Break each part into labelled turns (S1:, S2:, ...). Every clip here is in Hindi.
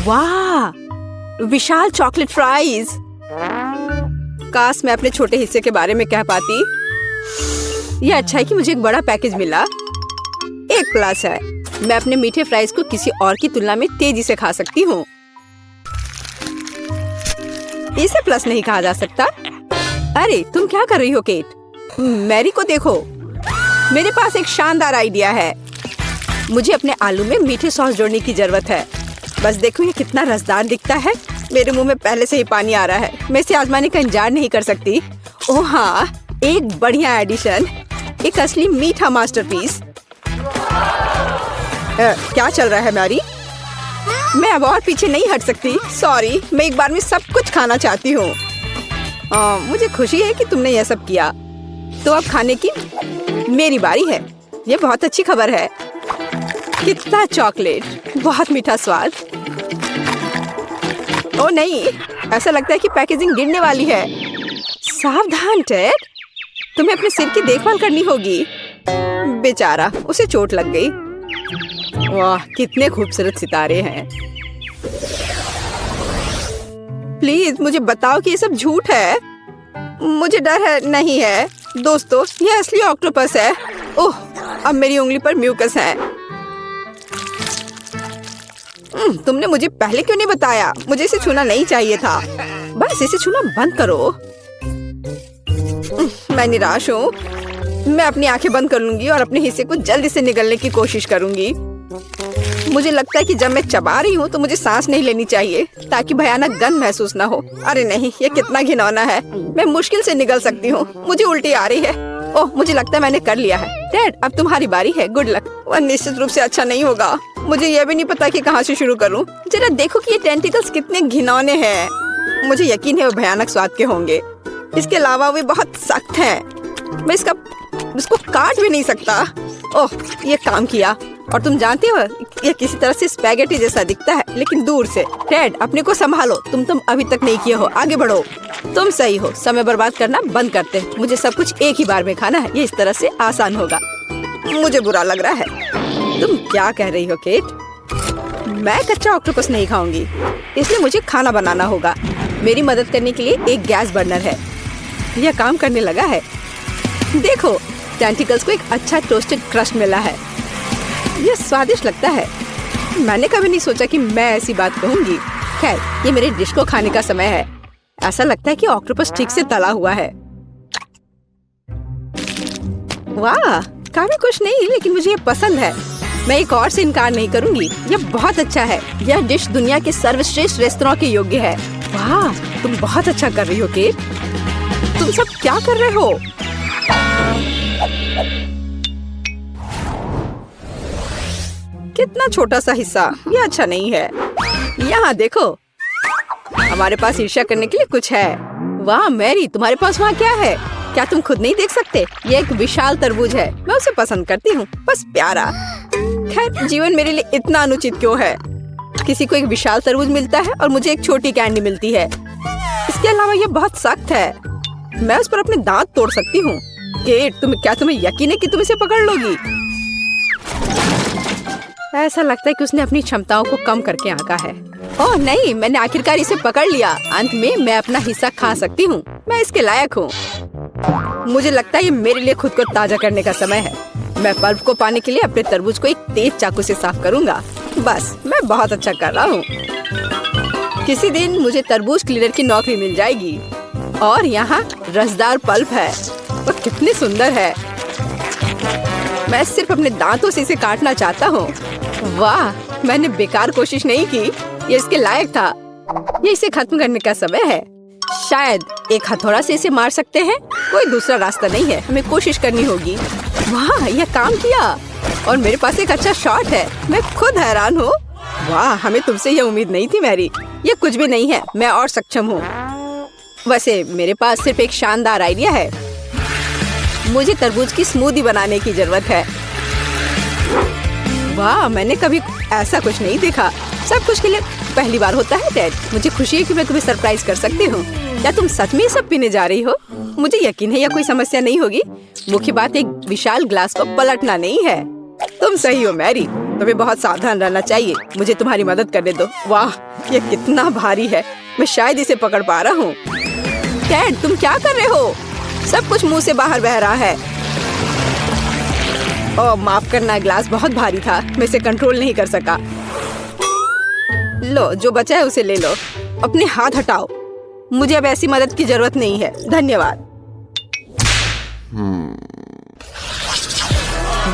S1: वाह, विशाल चॉकलेट फ्राइज। काश मैं अपने छोटे हिस्से के बारे में कह पाती। यह अच्छा है कि मुझे एक बड़ा पैकेज मिला। एक प्लस है, मैं अपने मीठे फ्राइज को किसी और की तुलना में तेजी से खा सकती हूँ। इसे प्लस नहीं कहा जा सकता। अरे तुम क्या कर रही हो केट? मैरी को देखो, मेरे पास एक शानदार आइडिया है। मुझे अपने आलू में मीठे सॉस जोड़ने की जरूरत है। बस देखो ये कितना रसदार दिखता है। मेरे मुंह में पहले से ही पानी आ रहा है। मैं इसे आजमाने का इंतजार नहीं कर सकती। ओह हाँ, एक बढ़िया एडिशन, एक असली मीठा मास्टरपीस। क्या चल रहा है मैरी? मैं अब और पीछे नहीं हट सकती। सॉरी, मैं एक बार में सब कुछ खाना चाहती हूँ। मुझे खुशी है कि तुमने यह सब किया। तो अब खाने की मेरी बारी है। ये बहुत अच्छी खबर है। कितना चॉकलेट, बहुत मीठा स्वाद। ओ नहीं, ऐसा लगता है कि पैकेजिंग गिरने वाली है। सावधान टेड, तुम्हें अपने सिर की देखभाल करनी होगी। बेचारा, उसे चोट लग गई। वाह, कितने खूबसूरत सितारे हैं। प्लीज मुझे बताओ कि ये सब झूठ है। मुझे डर है। नहीं है दोस्तों, ये असली ऑक्टोपस है। ओह, अब मेरी उंगली पर म्यूकस है। तुमने मुझे पहले क्यों नहीं बताया? मुझे इसे छूना नहीं चाहिए था। बस इसे छूना बंद करो। मैं निराश हूँ। मैं अपनी आंखें बंद कर लूंगी और अपने हिस्से को जल्दी से निगलने की कोशिश करूंगी। मुझे लगता है कि जब मैं चबा रही हूँ तो मुझे सांस नहीं लेनी चाहिए ताकि भयानक गंध महसूस ना हो। अरे नहीं, ये कितना घिनौना है। मैं मुश्किल से निगल सकती हूँ। मुझे उल्टी आ रही है। ओह, मुझे लगता है मैंने कर लिया है। डैड, अब तुम्हारी बारी है। Good luck. वह निश्चित रूप से अच्छा नहीं होगा। मुझे यह भी नहीं पता कि कहाँ से शुरू करूँ। जरा देखो कि ये टेंटिकल्स कितने घिनौने हैं। मुझे यकीन है वो भयानक स्वाद के होंगे। इसके अलावा वे बहुत सख्त हैं। मैं इसको काट भी नहीं सकता। ओह, ये काम किया। और तुम जानते हो, ये किसी तरह से स्पैगेटी जैसा दिखता है, लेकिन दूर से। डैड, अपने को संभालो। तुम अभी तक नहीं किए हो। आगे बढ़ो। तुम सही हो। समय बर्बाद करना बंद करते। मुझे सब कुछ एक ही बार में खाना है। ये इस तरह से आसान होगा। मुझे बुरा लग रहा है। तुम क्या कह रही हो केट? मैं कच्चा ऑक्टोपस नहीं खाऊंगी, इसलिए मुझे खाना बनाना होगा। मेरी मदद करने के लिए एक गैस बर्नर है। यह काम करने लगा है। देखो, टेंटिकल्स को एक अच्छा टोस्टेड क्रस्ट मिला है। यह स्वादिष्ट लगता है। मैंने कभी नहीं सोचा कि मैं ऐसी बात कहूंगी। खैर, ये मेरे डिश को खाने का समय है। ऐसा लगता है कि ऑक्टोपस ठीक से तला हुआ है। वाह, काफी कुछ नहीं, लेकिन मुझे ये पसंद है। मैं एक और से इनकार नहीं करूंगी। यह बहुत अच्छा है। यह डिश दुनिया के सर्वश्रेष्ठ रेस्तरां के योग्य है। वाह, तुम बहुत अच्छा कर रही हो केट। तुम सब क्या कर रहे हो? कितना छोटा सा हिस्सा। यह अच्छा नहीं है। यहाँ देखो, हमारे पास ईर्ष्या करने के लिए कुछ है। वाह मैरी, तुम्हारे पास वहाँ क्या है? क्या तुम खुद नहीं देख सकते? ये एक विशाल तरबूज है। मैं उसे पसंद करती हूँ। बस प्यारा। खैर, जीवन मेरे लिए इतना अनुचित क्यों है? किसी को एक विशाल तरबूज मिलता है और मुझे एक छोटी कैंडी मिलती है। इसके अलावा ये बहुत सख्त है। मैं उस पर अपने दांत तोड़ सकती हूँ। केट, तुम्हें यकीन है कि तुम इसे पकड़ लोगी? ऐसा लगता है कि उसने अपनी क्षमताओं को कम करके आंका है। ओह नहीं, मैंने आखिरकार इसे पकड़ लिया। अंत में मैं अपना हिस्सा खा सकती हूँ। मैं इसके लायक हूँ। मुझे लगता है ये मेरे लिए खुद को ताजा करने का समय है। मैं पल्प को पाने के लिए अपने तरबूज को एक तेज चाकू से साफ करूँगा। बस, मैं बहुत अच्छा कर रहा हूँ। किसी दिन मुझे तरबूज क्लीनर की नौकरी मिल जाएगी। और यहाँ रसदार पल्प है। वह कितनी सुंदर है। मैं सिर्फ अपने दांतों से इसे काटना चाहता हूँ। वाह, मैंने बेकार कोशिश नहीं की। ये इसके लायक था। ये इसे खत्म करने का समय है। शायद एक हथौड़ा से इसे मार सकते हैं। कोई दूसरा रास्ता नहीं है। हमें कोशिश करनी होगी। वाह, यह काम किया। और मेरे पास एक अच्छा शॉट है। मैं खुद हैरान हूँ। वाह, हमें तुमसे यह उम्मीद नहीं थी मैरी। ये कुछ भी नहीं है। मैं और सक्षम हूँ। वैसे मेरे पास सिर्फ एक शानदार आइडिया है। मुझे तरबूज की स्मूदी बनाने की जरूरत है। वाह, मैंने कभी ऐसा कुछ नहीं देखा। सब कुछ के लिए पहली बार होता है डैड। मुझे खुशी है कि मैं तुम्हें सरप्राइज कर सकती हूँ। क्या तुम सच में सब पीने जा रही हो? मुझे यकीन है यह कोई समस्या नहीं होगी। मुख्य बात एक विशाल ग्लास को पलटना नहीं है। तुम सही हो मैरी। तुम्हें बहुत सावधान रहना चाहिए। मुझे तुम्हारी मदद करने दो। वाह, ये कितना भारी है। मैं शायद इसे पकड़ पा रहा हूँ। टेड, तुम क्या कर रहे हो? सब कुछ मुंह से बाहर बह रहा है। ओह, माफ करना, ग्लास बहुत भारी था। मैं इसे कंट्रोल नहीं कर सका। लो, जो बचा है उसे ले लो। अपने हाथ हटाओ। मुझे अब ऐसी मदद की जरूरत नहीं है। धन्यवाद।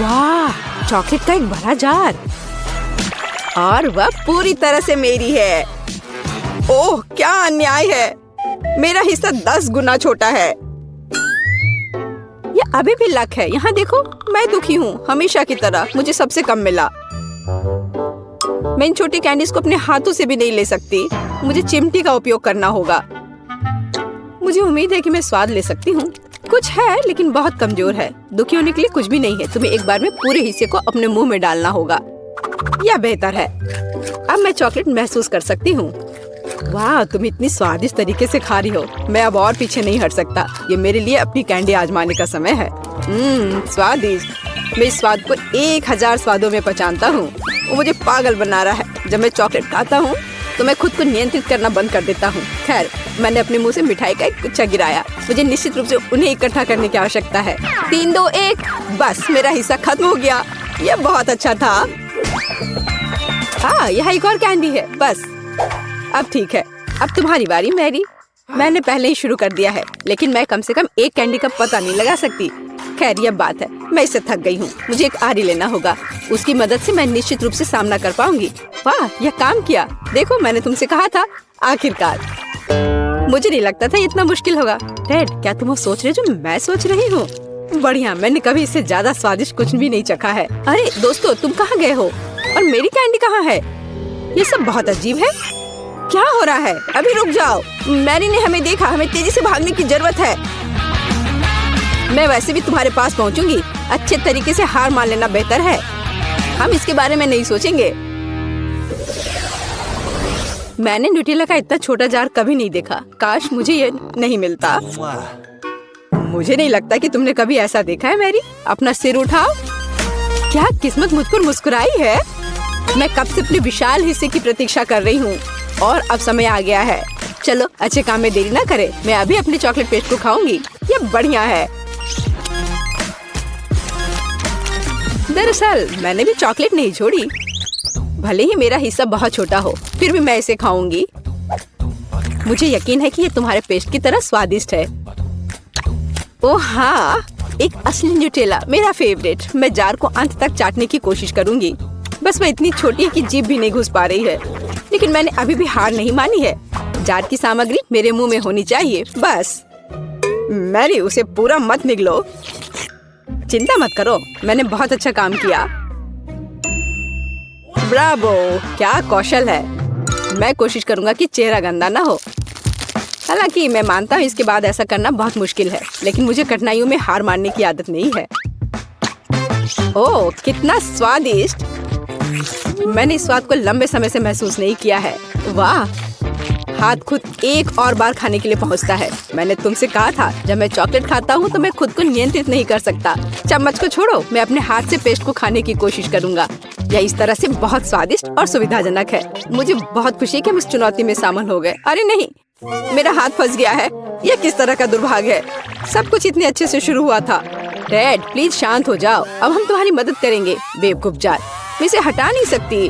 S1: वाह, चॉकलेट का एक बड़ा जार। और वह पूरी तरह से मेरी है। ओह, क्या अन्याय है। मेरा हिस्सा 10 गुना छोटा है। ये अभी भी लक है। यहाँ देखो, मैं दुखी हूँ। हमेशा की तरह मुझे सबसे कम मिला। मैं इन छोटी कैंडीज को अपने हाथों से भी नहीं ले सकती। मुझे चिमटी का उपयोग करना होगा। मुझे उम्मीद है कि मैं स्वाद ले सकती हूँ। कुछ है, लेकिन बहुत कमजोर है। दुखी होने के लिए कुछ भी नहीं है। तुम्हें एक बार में पूरे हिस्से को अपने मुंह में डालना होगा। यह बेहतर है। अब मैं चॉकलेट महसूस कर सकती हूँ। वाह, तुम इतनी स्वादिष्ट तरीके से खा रही हो। मैं अब और पीछे नहीं हट सकता। ये मेरे लिए अपनी कैंडी आजमाने का समय है। स्वादिष्ट। मैं इस स्वाद को 1000 स्वादों में पहचानता हूँ। वो मुझे पागल बना रहा है। जब मैं चॉकलेट खाता हूँ तो मैं खुद को नियंत्रित करना बंद कर देता हूँ। खैर, मैंने अपने मुंह से मिठाई का एक गुच्छा गिराया। मुझे निश्चित रूप से उन्हें इकट्ठा करने की आवश्यकता है। 3, 2, 1। बस, मेरा हिस्सा खत्म हो गया। यह बहुत अच्छा था। हाँ, यह एक और कैंडी है। बस, अब ठीक है। अब तुम्हारी बारी, मैरी। मैंने पहले ही शुरू कर दिया है, लेकिन मैं कम से कम एक कैंडी का पता नहीं लगा सकती। खैर, यह बात है। मैं इससे थक गई हूँ। मुझे एक आरी लेना होगा। उसकी मदद से मैं निश्चित रूप से सामना कर पाऊंगी। वाह, यह काम किया। देखो, मैंने तुमसे कहा था। आखिरकार। मुझे नहीं लगता था इतना मुश्किल होगा। टेड, क्या तुम वो सोच रहे जो मैं सोच रही हूँ? बढ़िया, मैंने कभी इससे ज्यादा स्वादिष्ट कुछ भी नहीं चखा है। अरे दोस्तों, तुम कहाँ गए हो? और मेरी कैंडी कहाँ है? ये सब बहुत अजीब है। क्या हो रहा है? अभी रुक जाओ। मैरी ने हमें देखा। हमें तेजी से भागने की जरूरत है। मैं वैसे भी तुम्हारे पास पहुंचूंगी। अच्छे तरीके से हार मान लेना बेहतर है। हम इसके बारे में नहीं सोचेंगे। मैंने न्यूटेला का इतना छोटा जार कभी नहीं देखा। काश मुझे ये नहीं मिलता। मुझे नहीं लगता कि तुमने कभी ऐसा देखा है। मैरी, अपना सिर उठाओ। क्या किस्मत मुझ पर मुस्कुराई है। मैं कब से अपने विशाल हिस्से की प्रतीक्षा कर रही हूँ और अब समय आ गया है। चलो, अच्छे काम में देरी ना करें। मैं अभी अपने चॉकलेट पेस्ट को खाऊंगी। ये बढ़िया है। दरअसल मैंने भी चॉकलेट नहीं छोड़ी। भले ही मेरा हिस्सा बहुत छोटा हो, फिर भी मैं इसे खाऊंगी। मुझे यकीन है कि ये तुम्हारे पेस्ट की तरह स्वादिष्ट है। ओह हाँ, एक असली न्यूटेला, मेरा फेवरेट। मैं जार को अंत तक चाटने की कोशिश करूंगी। बस वह इतनी छोटी है कि जीभ भी नहीं घुस पा रही है। लेकिन मैंने अभी भी हार नहीं मानी है। जार की सामग्री मेरे मुंह में होनी चाहिए। बस। मैरी, उसे पूरा मत निगलो। चिंता मत करो, मैंने बहुत अच्छा काम किया। ब्रावो, क्या कौशल है। मैं कोशिश करूंगा कि चेहरा गंदा ना हो। हालांकि मैं मानता हूँ इसके बाद ऐसा करना बहुत मुश्किल है, लेकिन मुझे कठिनाइयों में हार मानने की आदत नहीं है। ओह, कितना स्वादिष्ट। मैंने इस स्वाद को लंबे समय से महसूस नहीं किया है। वाह, हाथ खुद एक और बार खाने के लिए पहुंचता है। मैंने तुमसे कहा था, जब मैं चॉकलेट खाता हूँ तो मैं खुद को नियंत्रित नहीं कर सकता। चम्मच को छोड़ो, मैं अपने हाथ से पेस्ट को खाने की कोशिश करूंगा। यह इस तरह से बहुत स्वादिष्ट और सुविधाजनक है। मुझे बहुत खुशी है कि हम इस चुनौती में शामिल हो गए। अरे नहीं, मेरा हाथ फंस गया है। यह किस तरह का दुर्भाग्य है। सब कुछ इतने अच्छे से शुरू हुआ था। टेड, प्लीज शांत हो जाओ। अब हम तुम्हारी मदद करेंगे। बेवकूफ जार, मैं इसे हटा नहीं सकती।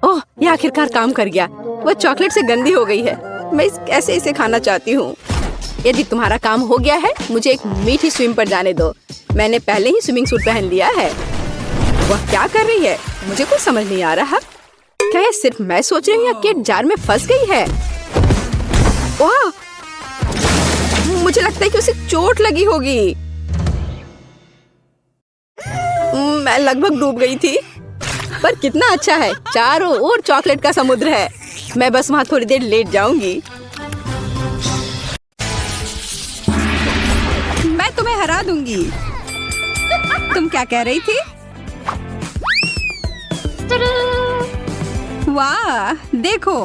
S1: ओह, ये आखिरकार काम कर गया। वह चॉकलेट से गंदी हो गई है। मैं कैसे इसे खाना चाहती हूँ। यदि तुम्हारा काम हो गया है, मुझे एक मीठी स्विम पर जाने दो। मैंने पहले ही स्विमिंग सूट पहन लिया है। वह क्या कर रही है? मुझे कुछ समझ नहीं आ रहा। क्या ये सिर्फ मैं सोच रही हूँ या केट जार में फंस गई है? वाह, मुझे लगता है कि उसे चोट लगी होगी। मैं लगभग डूब गई थी। पर कितना अच्छा है, चारों ओर चॉकलेट का समुद्र है। मैं बस वहाँ थोड़ी देर लेट जाऊंगी। मैं तुम्हें हरा दूंगी। तुम क्या कह रही थी? वाह, देखो।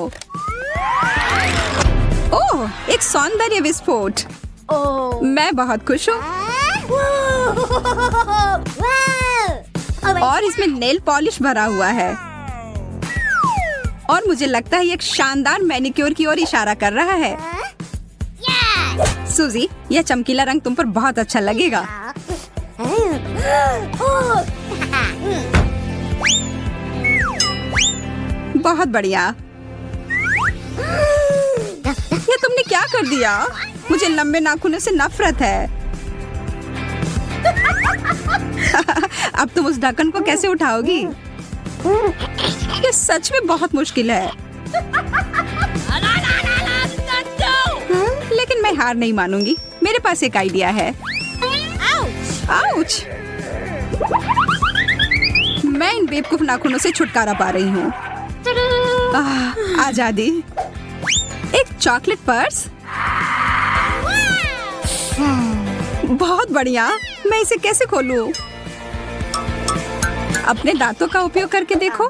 S1: ओह, एक सौंदर्य विस्फोट। मैं बहुत खुश हूँ। और इसमें नेल पॉलिश भरा हुआ है और मुझे लगता है ये एक शानदार मैनिक्योर की ओर इशारा कर रहा है। सूजी, यह चमकीला रंग तुम पर बहुत अच्छा लगेगा। बहुत बढ़िया। ये तुमने क्या कर दिया? मुझे लंबे नाखूनों से नफरत है। अब तुम उस ढक्कन को कैसे उठाओगी? ये सच में बहुत मुश्किल है। लेकिन मैं हार नहीं मानूंगी। मेरे पास एक आइडिया है। आउच! मैं इन बेवकूफ नाखूनों से छुटकारा पा रही हूँ। आजादी। एक चॉकलेट पर्स। बहुत बढ़िया। मैं इसे कैसे खोलूं? अपने दांतों का उपयोग करके देखो।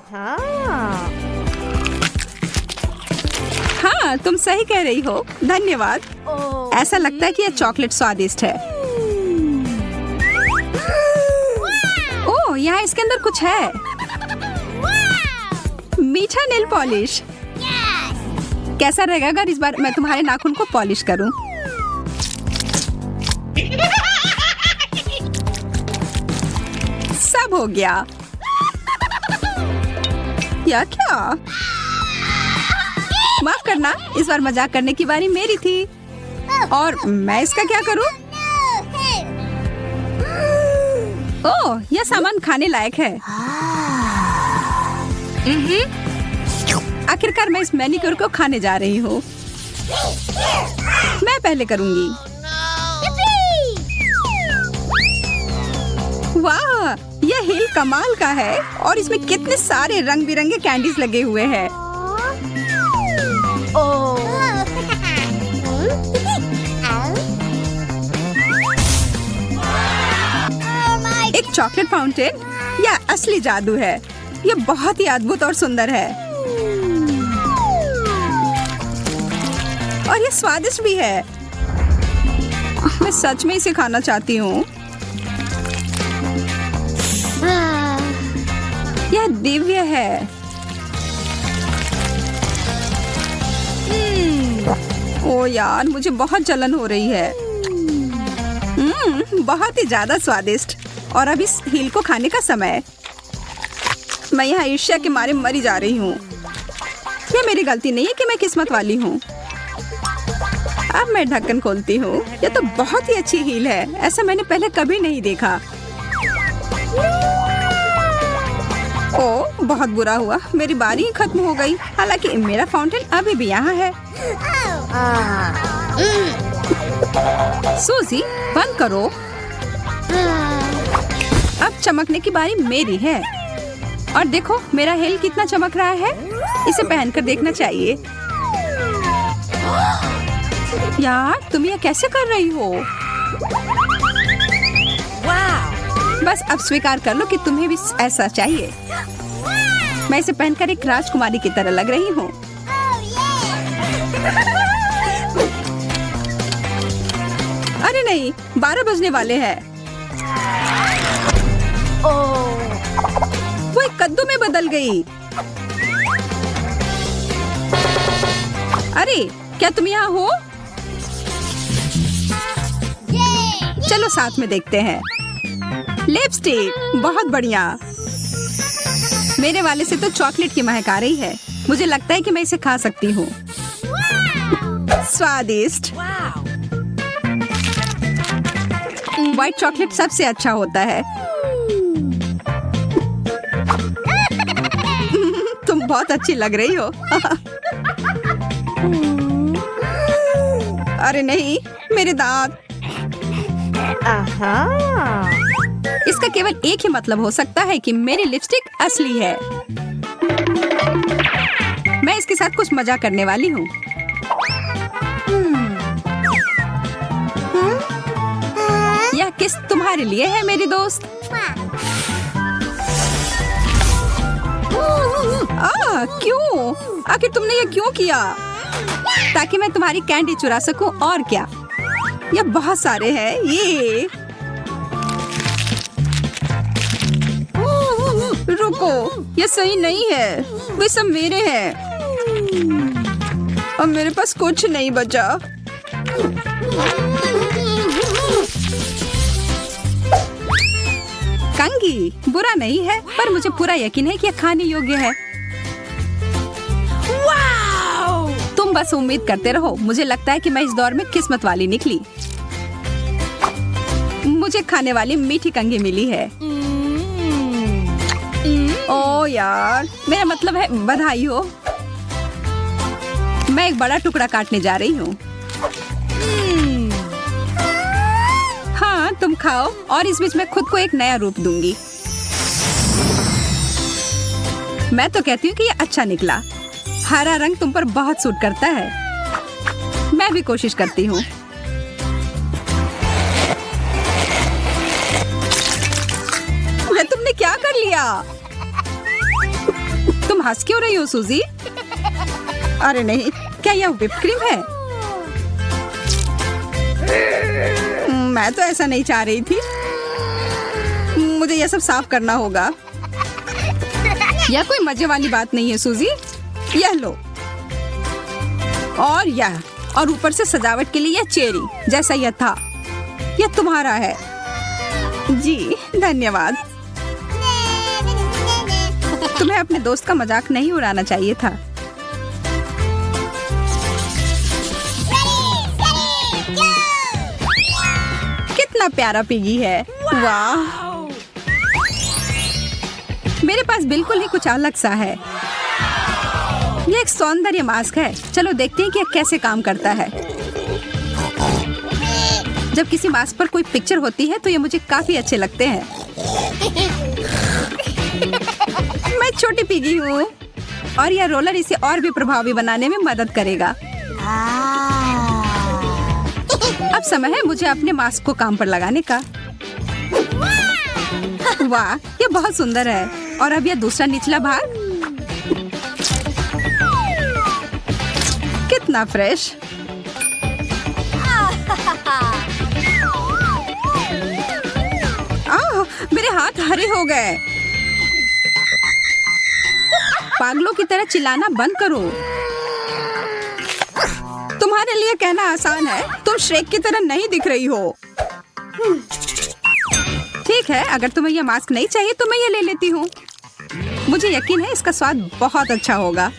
S1: हाँ, तुम सही कह रही हो। धन्यवाद। ऐसा लगता है कि यह चॉकलेट स्वादिष्ट है। ओह, यहाँ इसके अंदर कुछ है। मीठा नेल पॉलिश। कैसा रहेगा अगर इस बार मैं तुम्हारे नाखून को पॉलिश करूं? सब हो गया। या क्या? माफ करना, इस बार मजाक करने की बारी मेरी थी। और मैं इसका क्या करूं? ओह, यह सामान खाने लायक है। आखिरकार मैं इस मैनिक्योर को खाने जा रही हूँ। मैं पहले करूंगी। वाह, यह हील कमाल का है और इसमें कितने सारे रंग बिरंगे कैंडीज लगे हुए हैं। एक चॉकलेट फाउंटेन। यह असली जादू है। यह बहुत ही अद्भुत और सुंदर है और यह स्वादिष्ट भी है। मैं सच में इसे खाना चाहती हूँ। यह दिव्य है। ओ यार, मुझे बहुत जलन हो रही है। बहुत ही ज्यादा स्वादिष्ट। और अब इस हील को खाने का समय। मैं यहाँ ईर्ष्या के मारे मरी जा रही हूँ। यह मेरी गलती नहीं है कि मैं किस्मत वाली हूँ। अब मैं ढक्कन खोलती हूँ। यह तो बहुत ही अच्छी हील है। ऐसा मैंने पहले कभी नहीं देखा। ओह, बहुत बुरा हुआ। मेरी बारी ही खत्म हो गई। हालांकि मेरा फाउंटेन अभी भी यहाँ है। सूजी, बंद करो। अब चमकने की बारी मेरी है। और देखो मेरा हील कितना चमक रहा है। इसे पहनकर देखना चाहिए। यार, तुम यह कैसे कर रही हो? बस अब स्वीकार कर लो कि तुम्हें भी ऐसा चाहिए। मैं इसे पहनकर एक राजकुमारी की तरह लग रही हूँ। अरे नहीं, 12 बजने वाले हैं। वो एक कद्दू में बदल गई। अरे, क्या तुम यहाँ हो? चलो साथ में देखते हैं। लिपस्टिक, बहुत बढ़िया। मेरे वाले से तो चॉकलेट की महक आ रही है। मुझे लगता है कि मैं इसे खा सकती हूँ। स्वादिष्ट। व्हाइट चॉकलेट सबसे अच्छा होता है। तुम बहुत अच्छी लग रही हो। अरे नहीं, मेरे दांत। इसका केवल एक ही मतलब हो सकता है कि मेरी लिपस्टिक असली है। मैं इसके साथ कुछ मजा करने वाली हूँ। यह किस तुम्हारे लिए है मेरी दोस्त। क्यों? आखिर तुमने ये क्यों किया? ताकि मैं तुम्हारी कैंडी चुरा सकूं। और क्या? ये बहुत सारे हैं। ये रुको, ये सही नहीं है। वे सब मेरे हैं। अब मेरे पास कुछ नहीं बचा। कंगी बुरा नहीं है, पर मुझे पूरा यकीन है कि यह खाने योग्य है। तुम बस उम्मीद करते रहो। मुझे लगता है कि मैं इस दौर में किस्मत वाली निकली। मुझे खाने वाली मीठी कंगी मिली है। ओ यार, मेरा मतलब है बधाई हो। मैं एक बड़ा टुकड़ा काटने जा रही हूँ। हाँ, तुम खाओ और इस बीच मैं खुद को एक नया रूप दूंगी। मैं तो कहती हूँ कि ये अच्छा निकला। हरा रंग तुम पर बहुत सूट करता है। मैं भी कोशिश करती हूँ। तुमने क्या कर लिया? तुम हंस क्यों रही हो सूजी? अरे नहीं, क्या यह व्हिप क्रीम है? मैं तो ऐसा नहीं चाह रही थी। मुझे यह सब साफ करना होगा। यह कोई मजे वाली बात नहीं है सूजी। यह लो, और यह, और ऊपर से सजावट के लिए यह चेरी जैसा यह था। यह तुम्हारा है। जी धन्यवाद। तुम्हें अपने दोस्त का मजाक नहीं उड़ाना चाहिए था। कितना प्यारा पिगी है। वाह, मेरे पास बिल्कुल ही कुछ अलग सा है। यह एक सौंदर्य मास्क है। चलो देखते हैं कि यह कैसे काम करता है। जब किसी मास्क पर कोई पिक्चर होती है तो ये मुझे काफी अच्छे लगते हैं। मैं छोटी पिगी हूँ और यह रोलर इसे और भी प्रभावी बनाने में मदद करेगा। अब समय है मुझे अपने मास्क को काम पर लगाने का। वाह, यह बहुत सुंदर है। और अब यह दूसरा निचला भाग कितना फ्रेश। मेरे हाथ हरे हो गए। पागलों की तरह चिल्लाना बंद करो। तुम्हारे लिए कहना आसान है, तुम श्रेक की तरह नहीं दिख रही हो। ठीक है, अगर तुम्हें यह मास्क नहीं चाहिए तो मैं ये ले लेती हूँ। मुझे यकीन है इसका स्वाद बहुत अच्छा होगा।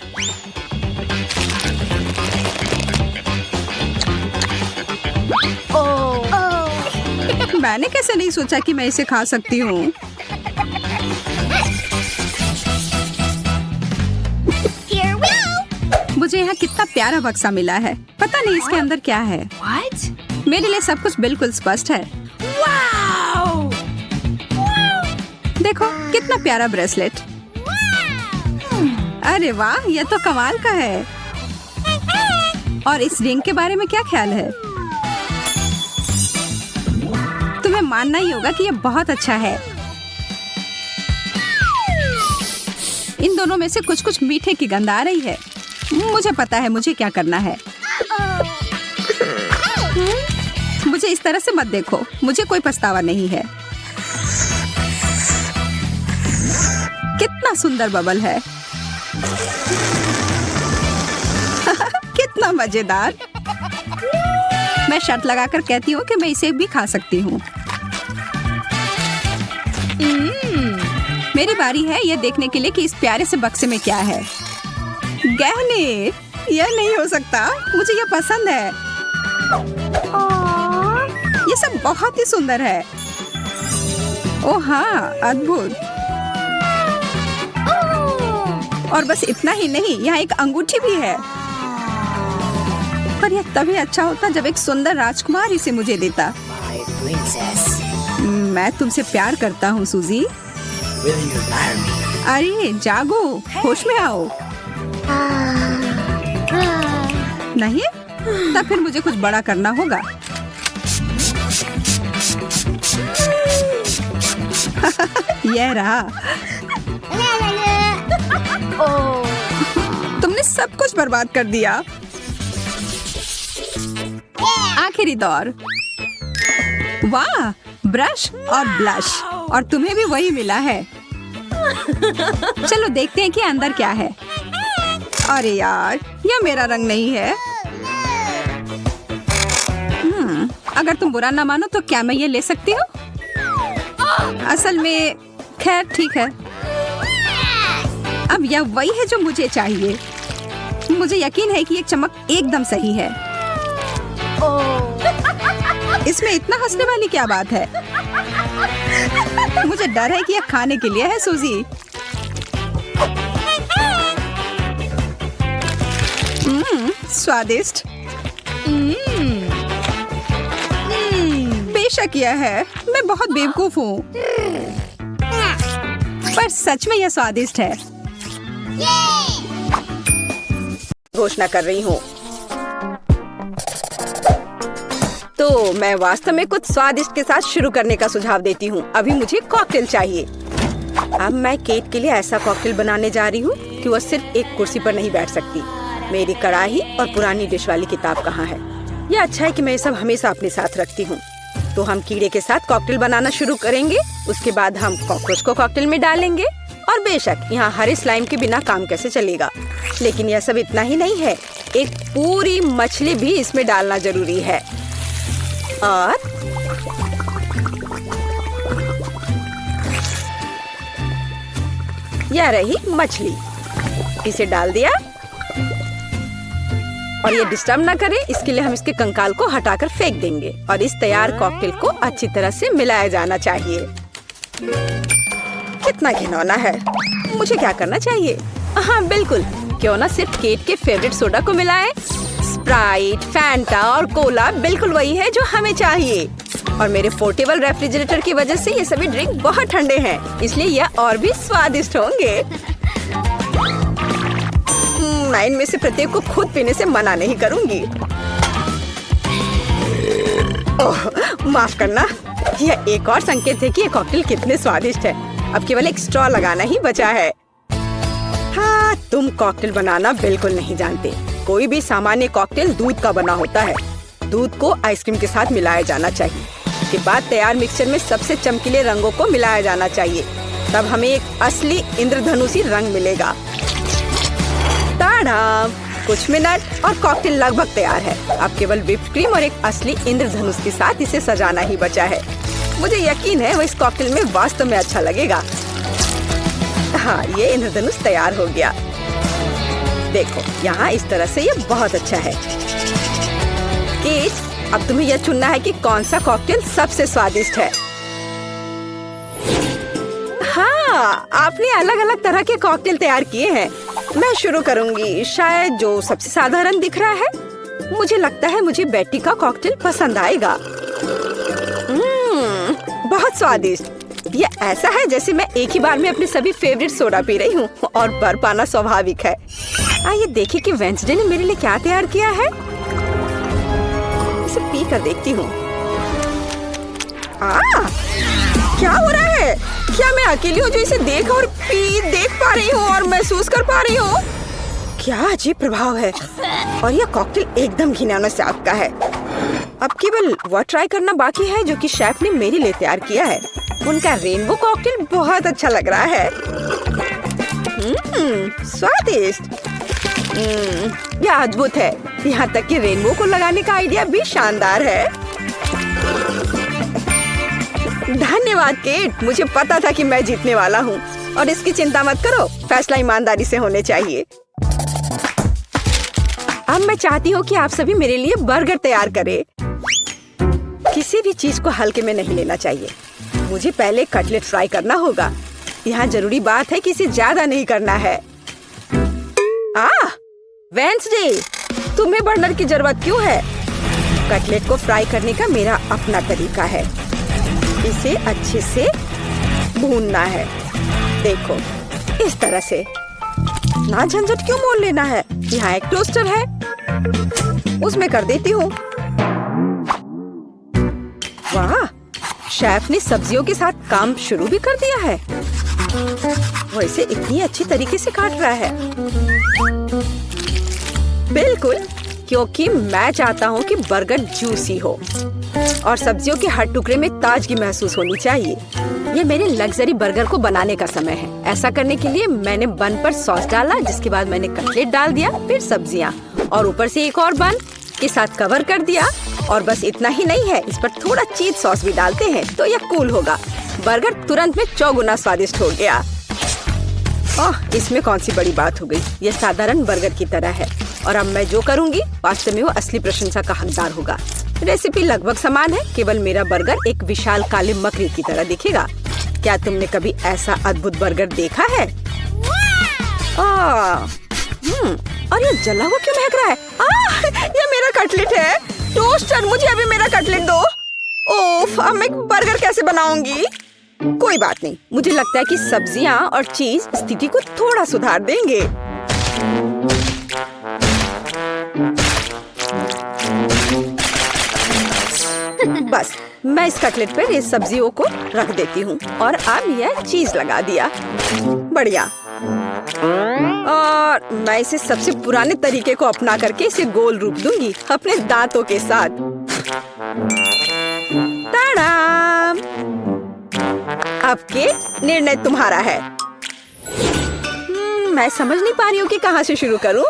S1: मैंने कैसे नहीं सोचा कि मैं इसे खा सकती हूँ। मुझे यहाँ कितना प्यारा बक्सा मिला है। पता नहीं इसके अंदर क्या है। मेरे लिए सब कुछ बिल्कुल स्पष्ट है। देखो कितना प्यारा ब्रेसलेट। अरे वाह, यह तो कमाल का है। और इस रिंग के बारे में क्या ख्याल है? तुम्हें मानना ही होगा कि यह बहुत अच्छा है। इन दोनों में से कुछ कुछ मीठे की गंध आ रही है। मुझे पता है मुझे क्या करना है। मुझे इस तरह से मत देखो, मुझे कोई पछतावा नहीं है। कितना सुंदर बबल है। कितना मजेदार। मैं शर्त लगाकर कहती हूँ कि मैं इसे भी खा सकती हूँ। मेरी बारी है यह देखने के लिए कि इस प्यारे से बक्से में क्या है। गहने, यह नहीं हो सकता। मुझे यह पसंद है। ये सब बहुत ही सुंदर है। ओह हाँ, अद्भुत। और बस इतना ही नहीं, यहाँ एक अंगूठी भी है। पर यह तभी अच्छा होता जब एक सुंदर राजकुमार इसे मुझे देता। मैं तुमसे प्यार करता हूँ सूजी। अरे जागो, होश में आओ। नहीं, तब फिर मुझे कुछ बड़ा करना होगा। यह रहा। तुमने सब कुछ बर्बाद कर दिया। आखिरी दौर। वाह, ब्रश और ब्लश, और तुम्हें भी वही मिला है। चलो देखते हैं कि अंदर क्या है। अरे यार, यह मेरा रंग नहीं है। अगर तुम बुरा ना मानो तो क्या मैं ये ले सकती हूँ? असल में खैर ठीक है। अब यह वही है जो मुझे चाहिए। मुझे यकीन है कि ये चमक एकदम सही है। इसमें इतना हंसने वाली क्या बात है? मुझे डर है कि यह खाने के लिए है, सूजी। स्वादिष्ट। बेशक यह है। मैं बहुत बेवकूफ हूँ, पर सच में यह स्वादिष्ट है। घोषणा कर रही हूँ। तो मैं वास्तव में कुछ स्वादिष्ट के साथ शुरू करने का सुझाव देती हूँ। अभी मुझे कॉकटेल चाहिए। अब मैं केट के लिए ऐसा कॉकटेल बनाने जा रही हूँ कि वह सिर्फ एक कुर्सी पर नहीं बैठ सकती। मेरी कढ़ाई और पुरानी डिश वाली किताब कहाँ है? यह अच्छा है कि मैं ये सब हमेशा अपने साथ रखती हूँ। तो हम कीड़े के साथ कॉकटेल बनाना शुरू करेंगे। उसके बाद हम कॉकरोच को कॉकटेल में डालेंगे। और बेशक यहाँ हरे स्लाइम के बिना काम कैसे चलेगा। लेकिन यह सब इतना ही नहीं है, एक पूरी मछली भी इसमें डालना जरूरी है। और यह रही मछली, इसे डाल दिया। और ये डिस्टर्ब ना करे, इसके लिए हम इसके कंकाल को हटाकर फेंक देंगे। और इस तैयार कॉकटेल को अच्छी तरह से मिलाया जाना चाहिए। कितना घिनौना है। मुझे क्या करना चाहिए? हाँ बिल्कुल, क्यों ना सिर्फ केट के फेवरेट सोडा को मिलाएं। स्प्राइट, फैंटा और कोला बिल्कुल वही है जो हमें चाहिए। और मेरे पोर्टेबल रेफ्रिजरेटर की वजह से ये सभी ड्रिंक बहुत ठंडे हैं, इसलिए यह और भी स्वादिष्ट होंगे। मैं इनमें से प्रत्येक को खुद पीने से मना नहीं करूंगी। ओह, माफ करना। यह एक और संकेत है कि ये कॉकटेल कितने स्वादिष्ट है। अब केवल एक स्ट्रॉ लगाना ही बचा है। हाँ, तुम कॉकटेल बनाना बिल्कुल नहीं जानते। कोई भी सामान्य कॉकटेल दूध का बना होता है। दूध को आइसक्रीम के साथ मिलाया जाना चाहिए। उसके बाद तैयार मिक्सचर में सबसे चमकीले रंगों को मिलाया जाना चाहिए। तब हमें एक असली इंद्रधनुषी रंग मिलेगा। ताड़ा! कुछ मिनट और कॉकटेल लगभग तैयार है। अब केवल व्हिप्ड क्रीम और एक असली इंद्रधनुष के साथ इसे सजाना ही बचा है। मुझे यकीन है वो इस कॉकटेल में वास्तव में अच्छा लगेगा। हाँ, ये इंद्रधनुष तैयार हो गया। देखो, यहाँ इस तरह से ये बहुत अच्छा है। केट, अब तुम्हें यह चुनना है कि कौन सा कॉकटेल सबसे स्वादिष्ट है। हाँ, आपने अलग अलग तरह के कॉकटेल तैयार किए हैं। मैं शुरू करूंगी, शायद जो सबसे साधारण दिख रहा है। मुझे लगता है मुझे बेटी का कॉकटेल पसंद आएगा। बहुत स्वादिष्ट। यह ऐसा है जैसे मैं एक ही बार में अपने सभी फेवरेट सोडा पी रही हूँ। और बर्फ पाना स्वाभाविक है। आइए देखिए कि वेंसडे ने मेरे लिए क्या तैयार किया है। इसे पी कर देखती हूँ। क्या हो रहा है? क्या मैं अकेली हूँ जो इसे देख और देख पा रही हूँ और महसूस कर पा रही हूँ? क्या अजीब प्रभाव है। और यह कॉकटेल एकदम घिनौना स्वाद का है। अब केवल वह ट्राई करना बाकी है जो कि शेफ ने मेरे लिए तैयार किया है। उनका रेनबो कॉकटेल बहुत अच्छा लग रहा है। स्वादिष्ट। यह अद्भुत है। यहाँ तक कि रेनबो को लगाने का आइडिया भी शानदार है। धन्यवाद केट, मुझे पता था कि मैं जीतने वाला हूँ। और इसकी चिंता मत करो, फैसला ईमानदारी से होने चाहिए। अब मैं चाहती हूँ कि आप सभी मेरे लिए बर्गर तैयार करें। किसी भी चीज को हल्के में नहीं लेना चाहिए। मुझे पहले कटलेट फ्राई करना होगा। यहाँ जरूरी बात है कि इसे ज्यादा नहीं करना है। वेंसडे, तुम्हें बर्नर की जरूरत क्यों है? कटलेट को फ्राई करने का मेरा अपना तरीका है। इसे अच्छे से भूनना है। देखो, इस तरह से। ना झंझट क्यों मोल लेना है। यहाँ एक टोस्टर है, उसमें कर देती हूँ। वाह, शेफ ने सब्जियों के साथ काम शुरू भी कर दिया है। वो इसे इतनी अच्छी तरीके से काट रहा है। बिल्कुल, क्योंकि मैं चाहता हूँ कि बर्गर जूसी हो और सब्जियों के हर टुकड़े में ताजगी महसूस होनी चाहिए। ये मेरे लग्जरी बर्गर को बनाने का समय है। ऐसा करने के लिए मैंने बन पर सॉस डाला, जिसके बाद मैंने कटलेट डाल दिया, फिर सब्जियाँ और ऊपर से एक और बन के साथ कवर कर दिया। और बस इतना ही नहीं है, इस पर थोड़ा चीज सॉस भी डालते हैं तो यह कूल होगा। बर्गर तुरंत में 4 गुना स्वादिष्ट हो गया। इसमें कौन सी बड़ी बात हो गई, यह साधारण बर्गर की तरह है और अब मैं जो करूँगी वास्तव में वो असली प्रशंसा का हकदार होगा। रेसिपी लगभग समान है, केवल मेरा बर्गर एक विशाल काले मकड़ी की तरह दिखेगा। क्या तुमने कभी ऐसा अद्भुत बर्गर देखा है? और ये जला हुआ क्यों महक रहा है? ये मेरा कटलेट है। टोस्टर, मुझे अभी मेरा कटलेट दो। ओफ, अब मैं बर्गर कैसे बनाऊंगी? कोई बात नहीं, मुझे लगता है कि सब्जियां और चीज स्थिति को थोड़ा सुधार देंगे। बस मैं इस कटलेट पर इस सब्जियों को रख देती हूँ और अब यह चीज लगा दिया। बढ़िया। और मैं इसे सबसे पुराने तरीके को अपना करके इसे गोल रूप दूंगी अपने दांतों के साथ। ताड़ाम! अब के निर्णय तुम्हारा है। मैं समझ नहीं पा रही हूँ कि कहाँ से शुरू करूँ।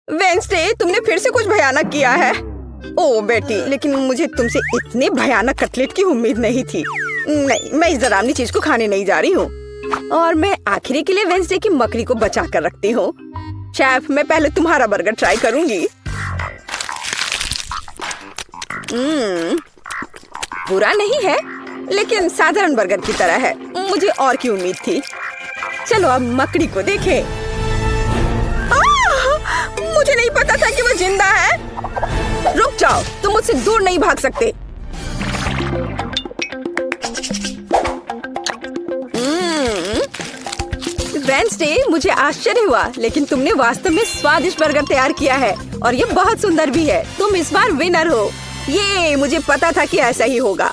S1: वेंसडे, तुमने फिर से कुछ भयानक किया है। ओ बेटी, लेकिन मुझे तुमसे इतने भयानक कटलेट की उम्मीद नहीं थी। नहीं, मैं इस डरावनी चीज को खाने नहीं जा रही हूँ। और मैं आखिरी के लिए वेंसडे की मकड़ी को बचा कर रखती हूँ। शेफ, मैं पहले तुम्हारा बर्गर ट्राई करूंगी। बुरा नहीं है, लेकिन साधारण बर्गर की तरह है। मुझे और की उम्मीद थी। चलो अब मकड़ी को देखें। मुझे नहीं पता था कि वो जिंदा है। रुक जाओ, तुम मुझसे दूर नहीं भाग सकते। वेंसडे, मुझे आश्चर्य हुआ, लेकिन तुमने वास्तव में स्वादिष्ट बर्गर तैयार किया है और ये बहुत सुंदर भी है। तुम इस बार विनर हो। ये मुझे पता था कि ऐसा ही होगा।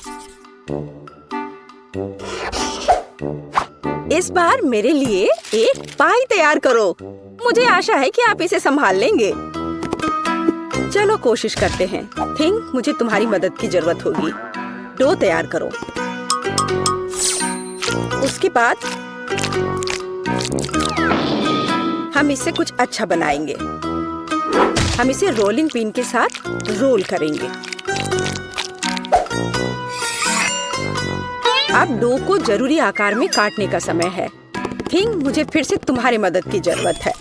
S1: इस बार मेरे लिए एक पाई तैयार करो। मुझे आशा है कि आप इसे संभाल लेंगे। चलो कोशिश करते हैं। थिंक मुझे तुम्हारी मदद की जरूरत होगी। डो तैयार करो। उसके बाद हम इससे कुछ अच्छा बनाएंगे। हम इसे रोलिंग पिन के साथ रोल करेंगे। अब डो को जरूरी आकार में काटने का समय है। थिंक मुझे फिर से तुम्हारी मदद की जरूरत है।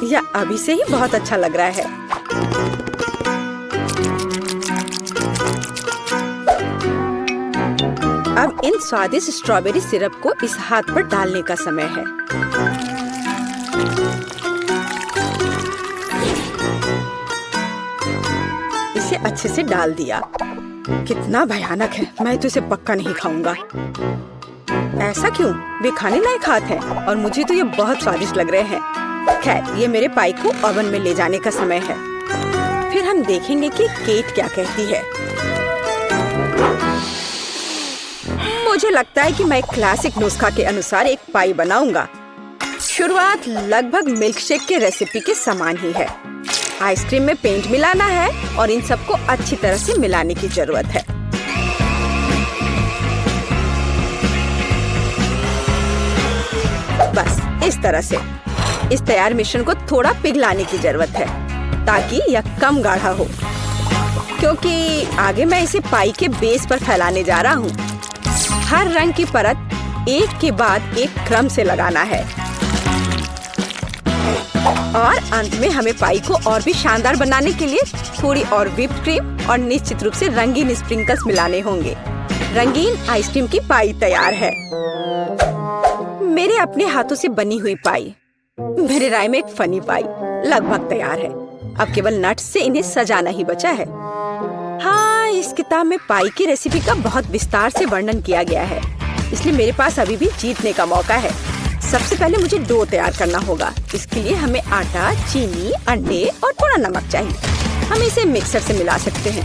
S1: यह अभी से ही बहुत अच्छा लग रहा है। अब इन स्वादिष्ट स्ट्रॉबेरी सिरप को इस हाथ पर डालने का समय है। इसे अच्छे से डाल दिया। कितना भयानक है, मैं तो इसे पक्का नहीं खाऊंगा। ऐसा क्यों? वे खाने लायक हाथ हैं और मुझे तो ये बहुत स्वादिष्ट लग रहे हैं। खैर, ये मेरे पाई को ओवन में ले जाने का समय है। फिर हम देखेंगे कि केट क्या कहती है। मुझे लगता है कि मैं क्लासिक नुस्खा के अनुसार एक पाई बनाऊंगा। शुरुआत लगभग मिल्कशेक के रेसिपी के समान ही है। आइसक्रीम में पेंट मिलाना है और इन सबको अच्छी तरह से मिलाने की जरूरत है। बस इस तरह से। इस तैयार मिश्रण को थोड़ा पिघलाने की जरूरत है ताकि यह कम गाढ़ा हो, क्योंकि आगे मैं इसे पाई के बेस पर फैलाने जा रहा हूँ। हर रंग की परत एक के बाद एक क्रम से लगाना है और अंत में हमें पाई को और भी शानदार बनाने के लिए थोड़ी और व्हिप्ड क्रीम और निश्चित रूप से रंगीन स्प्रिंकल्स मिलाने होंगे। रंगीन आइसक्रीम की पाई तैयार है। मेरे अपने हाथों से बनी हुई पाई, मेरे राय में एक फनी पाई लगभग तैयार है। अब केवल नट्स से इन्हें सजाना ही बचा है। हाँ, इस किताब में पाई की रेसिपी का बहुत विस्तार से वर्णन किया गया है, इसलिए मेरे पास अभी भी जीतने का मौका है। सबसे पहले मुझे डो तैयार करना होगा। इसके लिए हमें आटा, चीनी, अंडे और थोड़ा नमक चाहिए। हम इसे मिक्सर से मिला सकते हैं।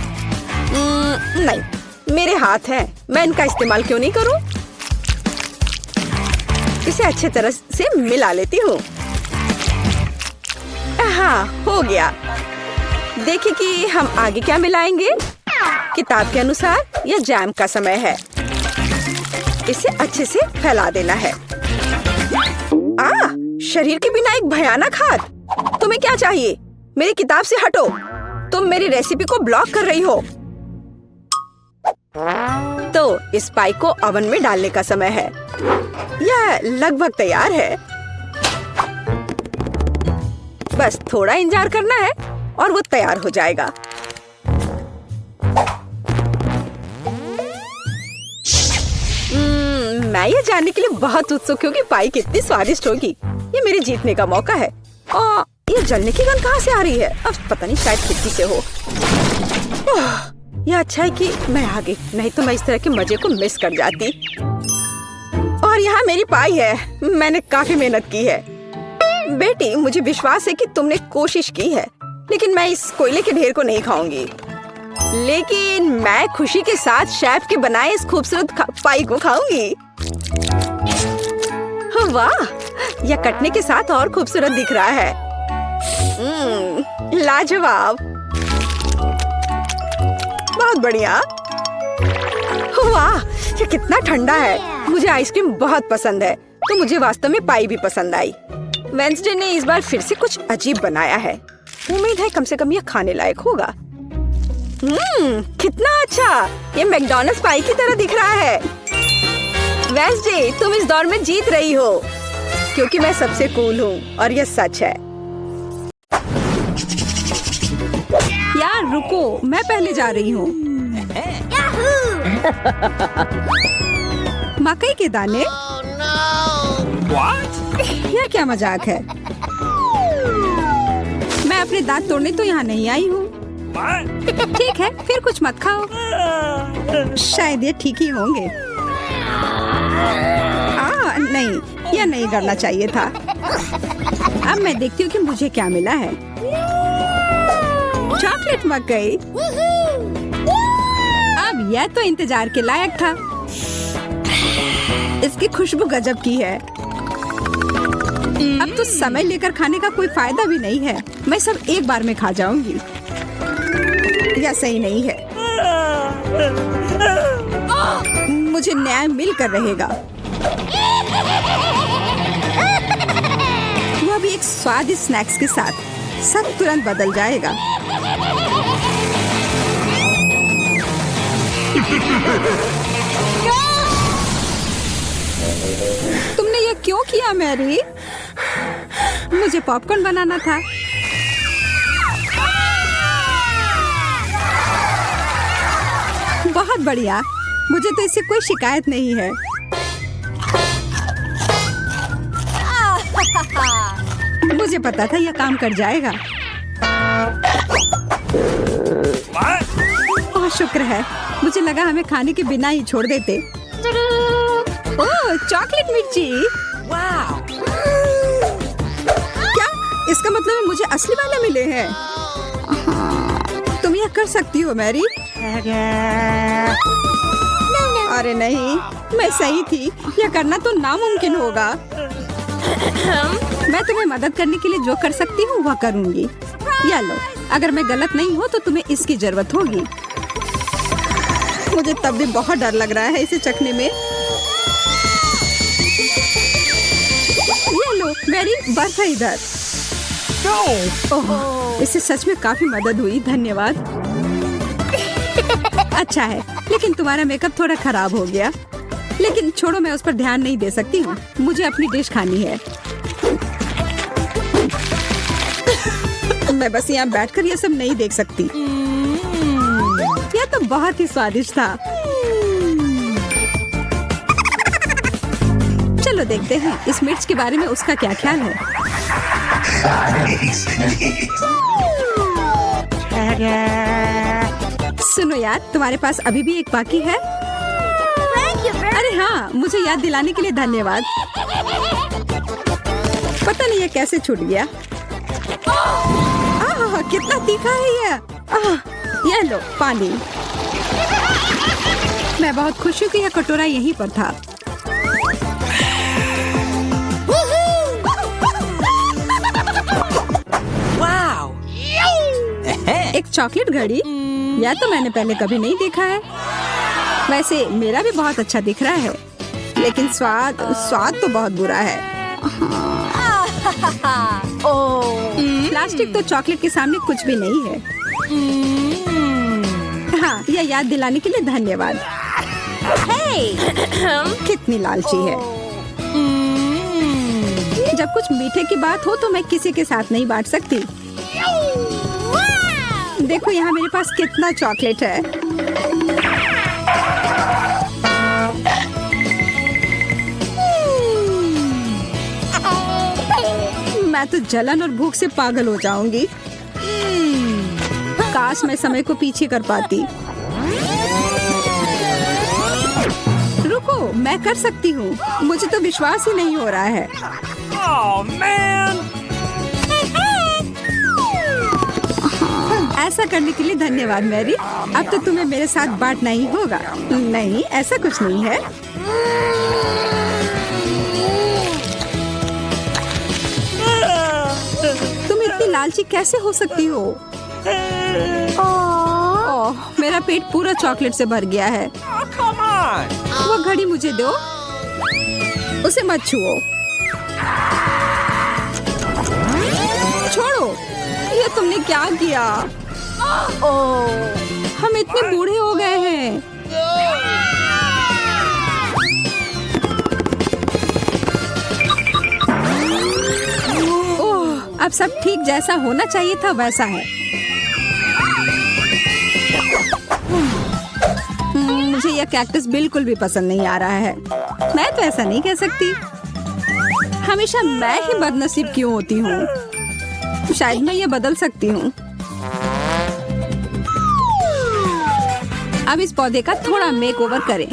S1: नहीं, मेरे हाथ हैं, मैं इनका इस्तेमाल क्यों नहीं करूं? इसे अच्छे तरह से मिला लेती हूँ। हाँ, हो गया। देखिए कि हम आगे क्या मिलाएंगे। किताब के अनुसार यह जैम का समय है। इसे अच्छे से फैला देना है। शरीर के बिना एक भयानक हाथ। तुम्हें क्या चाहिए? मेरी किताब से हटो। तुम मेरी रेसिपी को ब्लॉक कर रही हो। तो इस पाई को ओवन में डालने का समय है। यह लगभग तैयार है। बस थोड़ा इंतजार करना है और वो तैयार हो जाएगा। मैं ये जानने के लिए बहुत उत्सुक हूँ कि पाई कितनी स्वादिष्ट होगी। ये मेरे जीतने का मौका है। और ये जलने की गंध कहाँ से आ रही है? अब पता नहीं, शायद खिड़की से हो। यह अच्छा है कि मैं आ गई, नहीं तो मैं इस तरह के मजे को मिस कर जाती। और यहाँ मेरी पाई है। मैंने काफी मेहनत की है। बेटी, मुझे विश्वास है कि तुमने कोशिश की है, लेकिन मैं इस कोयले के ढेर को नहीं खाऊंगी। लेकिन मैं खुशी के साथ शेफ के बनाए इस खूबसूरत पाई को खाऊंगी। वाह, यह कटने के साथ और खूबसूरत दिख रहा है। लाजवाब, बहुत बढ़िया। वाह, ये कितना ठंडा है। मुझे आइसक्रीम बहुत पसंद है, तो मुझे वास्तव में पाई भी पसंद आई। वेंसडे ने इस बार फिर से कुछ अजीब बनाया है। उम्मीद है कम से कम यह खाने लायक होगा। कितना अच्छा, ये मैकडॉनल्ड्स पाई की तरह दिख रहा है। वेंसडे, तुम इस दौर में जीत रही हो, क्योंकि मैं सबसे कूल हूँ और यह सच है। यार रुको, मैं पहले जा रही हूँ। मकई के दाने? यह क्या मजाक है? मैं अपने दांत तोड़ने तो यहाँ नहीं आई हूँ। ठीक है, फिर कुछ मत खाओ। शायद ये ठीक ही होंगे। नहीं, यह नहीं करना चाहिए था। अब मैं देखती हूँ कि मुझे क्या मिला है। चॉकलेट मकई। अब यह तो इंतजार के लायक था। इसकी खुशबू गजब की है। अब तो समय लेकर खाने का कोई फायदा भी नहीं है। मैं सब एक बार में खा जाऊंगी। यह सही नहीं है। मुझे न्याय मिलकर रहेगा। वह भी एक स्वादिष्ट स्नैक्स के साथ। सब तुरंत बदल जाएगा। तुमने ये क्यों किया मैरी? मुझे पॉपकॉर्न बनाना था। बहुत बढ़िया, मुझे तो इससे कोई शिकायत नहीं है। मुझे पता था यह काम कर जाएगा। ओह, शुक्र है। मुझे लगा हमें खाने के बिना ही छोड़ देते। ओह, चॉकलेट मिर्ची। क्या इसका मतलब है मुझे असली वाले मिले हैं? तुम यह कर सकती हो मैरी। अरे नहीं, मैं सही थी। यह करना तो नामुमकिन होगा। मैं तुम्हें मदद करने के लिए जो कर सकती हूँ वह करूँगी। या लो, अगर मैं गलत नहीं हूँ तो तुम्हें इसकी जरूरत होगी। मुझे तब भी बहुत डर लग रहा है इसे चखने में। ये लो, मेरी बर्फ है इधर। ओह, इससे सच में काफी मदद हुई, धन्यवाद। अच्छा है, लेकिन तुम्हारा मेकअप थोड़ा खराब हो गया। लेकिन छोड़ो, मैं उस पर ध्यान नहीं दे सकती हूँ। मुझे अपनी डिश खानी है। मैं बस यहाँ बैठकर ये सब नहीं देख सकती। यह तो बहुत ही स्वादिष्ट था। चलो देखते हैं इस मिर्च के बारे में उसका क्या ख्याल है। सुनो यार, तुम्हारे पास अभी भी एक बाकी है? अरे हाँ, मुझे याद दिलाने के लिए धन्यवाद। पता नहीं ये कैसे छूट गया। कितना तीखा है ये लो पानी। मैं बहुत खुश हूँ कि यह कटोरा यहीं पर था। एक चॉकलेट घड़ी। या तो मैंने पहले कभी नहीं देखा है। वैसे मेरा भी बहुत अच्छा दिख रहा है, लेकिन स्वाद तो बहुत बुरा है। प्लास्टिक तो चॉकलेट के सामने कुछ भी नहीं है। हाँ, यह याद दिलाने के लिए धन्यवाद। कितनी लालची है। जब कुछ मीठे की बात हो तो मैं किसी के साथ नहीं बांट सकती। देखो यहाँ मेरे पास कितना चॉकलेट है। मैं तो जलन और भूख से पागल हो जाऊंगी। काश मैं समय को पीछे कर पाती। रुको, मैं कर सकती हूँ। मुझे तो विश्वास ही नहीं हो रहा है।
S2: Oh, man!
S1: ऐसा करने के लिए धन्यवाद मैरी। अब तो तुम्हें मेरे साथ बांटना ही होगा। नहीं, ऐसा कुछ नहीं है। तुम इतनी लालची कैसे हो सकती हो? ओह, मेरा पेट पूरा चॉकलेट से भर गया है।
S2: Oh, come on!
S1: वो घड़ी मुझे दो। उसे मत छुओ। छोड़ो, ये तुमने क्या किया? हम इतने बूढ़े हो गए हैं। ओह, अब सब ठीक जैसा होना चाहिए था वैसा है। मुझे यह कैक्टस बिल्कुल भी पसंद नहीं आ रहा है। मैं तो ऐसा नहीं कह सकती। हमेशा मैं ही बदनसीब क्यों होती हूँ? शायद मैं ये बदल सकती हूँ। अब इस पौधे का थोड़ा मेकओवर करें।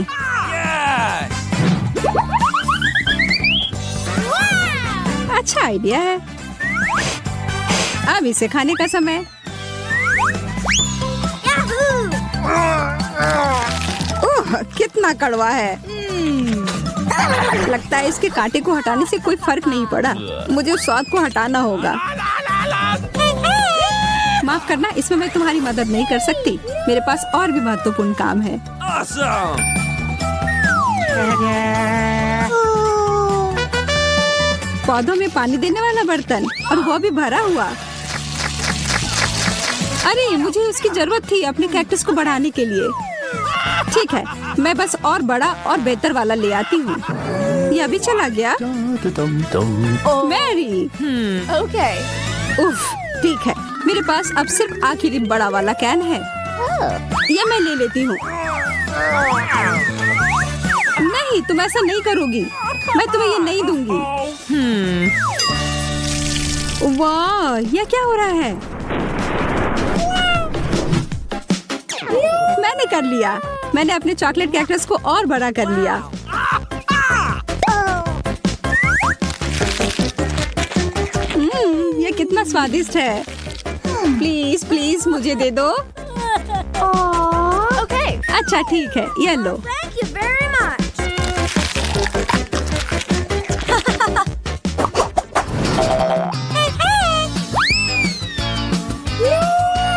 S1: अच्छा आइडिया है। अब इसे खाने का समय। ओह, कितना कड़वा है। लगता है इसके कांटे को हटाने से कोई फर्क नहीं पड़ा। मुझे उस स्वाद को हटाना होगा। माफ करना, इसमें मैं तुम्हारी मदद नहीं कर सकती। मेरे पास और भी महत्वपूर्ण काम है।
S2: Awesome!
S1: पौधों में पानी देने वाला बर्तन, और वो भी भरा हुआ। अरे, मुझे उसकी जरूरत थी अपने कैक्टस को बढ़ाने के लिए। ठीक है, मैं बस और बड़ा और बेहतर वाला ले आती हूँ। यह भी चला गया। Mary,
S3: Okay.
S1: उफ, ठीक है। मेरे पास अब सिर्फ आखिरी बड़ा वाला कैन है। यह मैं ले लेती हूँ। नहीं, तुम ऐसा नहीं करोगी। मैं तुम्हें ये नहीं दूंगी। वाह, यह क्या हो रहा है? मैंने कर लिया। मैंने अपने चॉकलेट कैक्टस को और बड़ा कर लिया। यह कितना स्वादिष्ट है। प्लीज प्लीज मुझे दे दो।
S3: Okay.
S1: अच्छा ठीक है, ये लो।
S3: Thank you very much.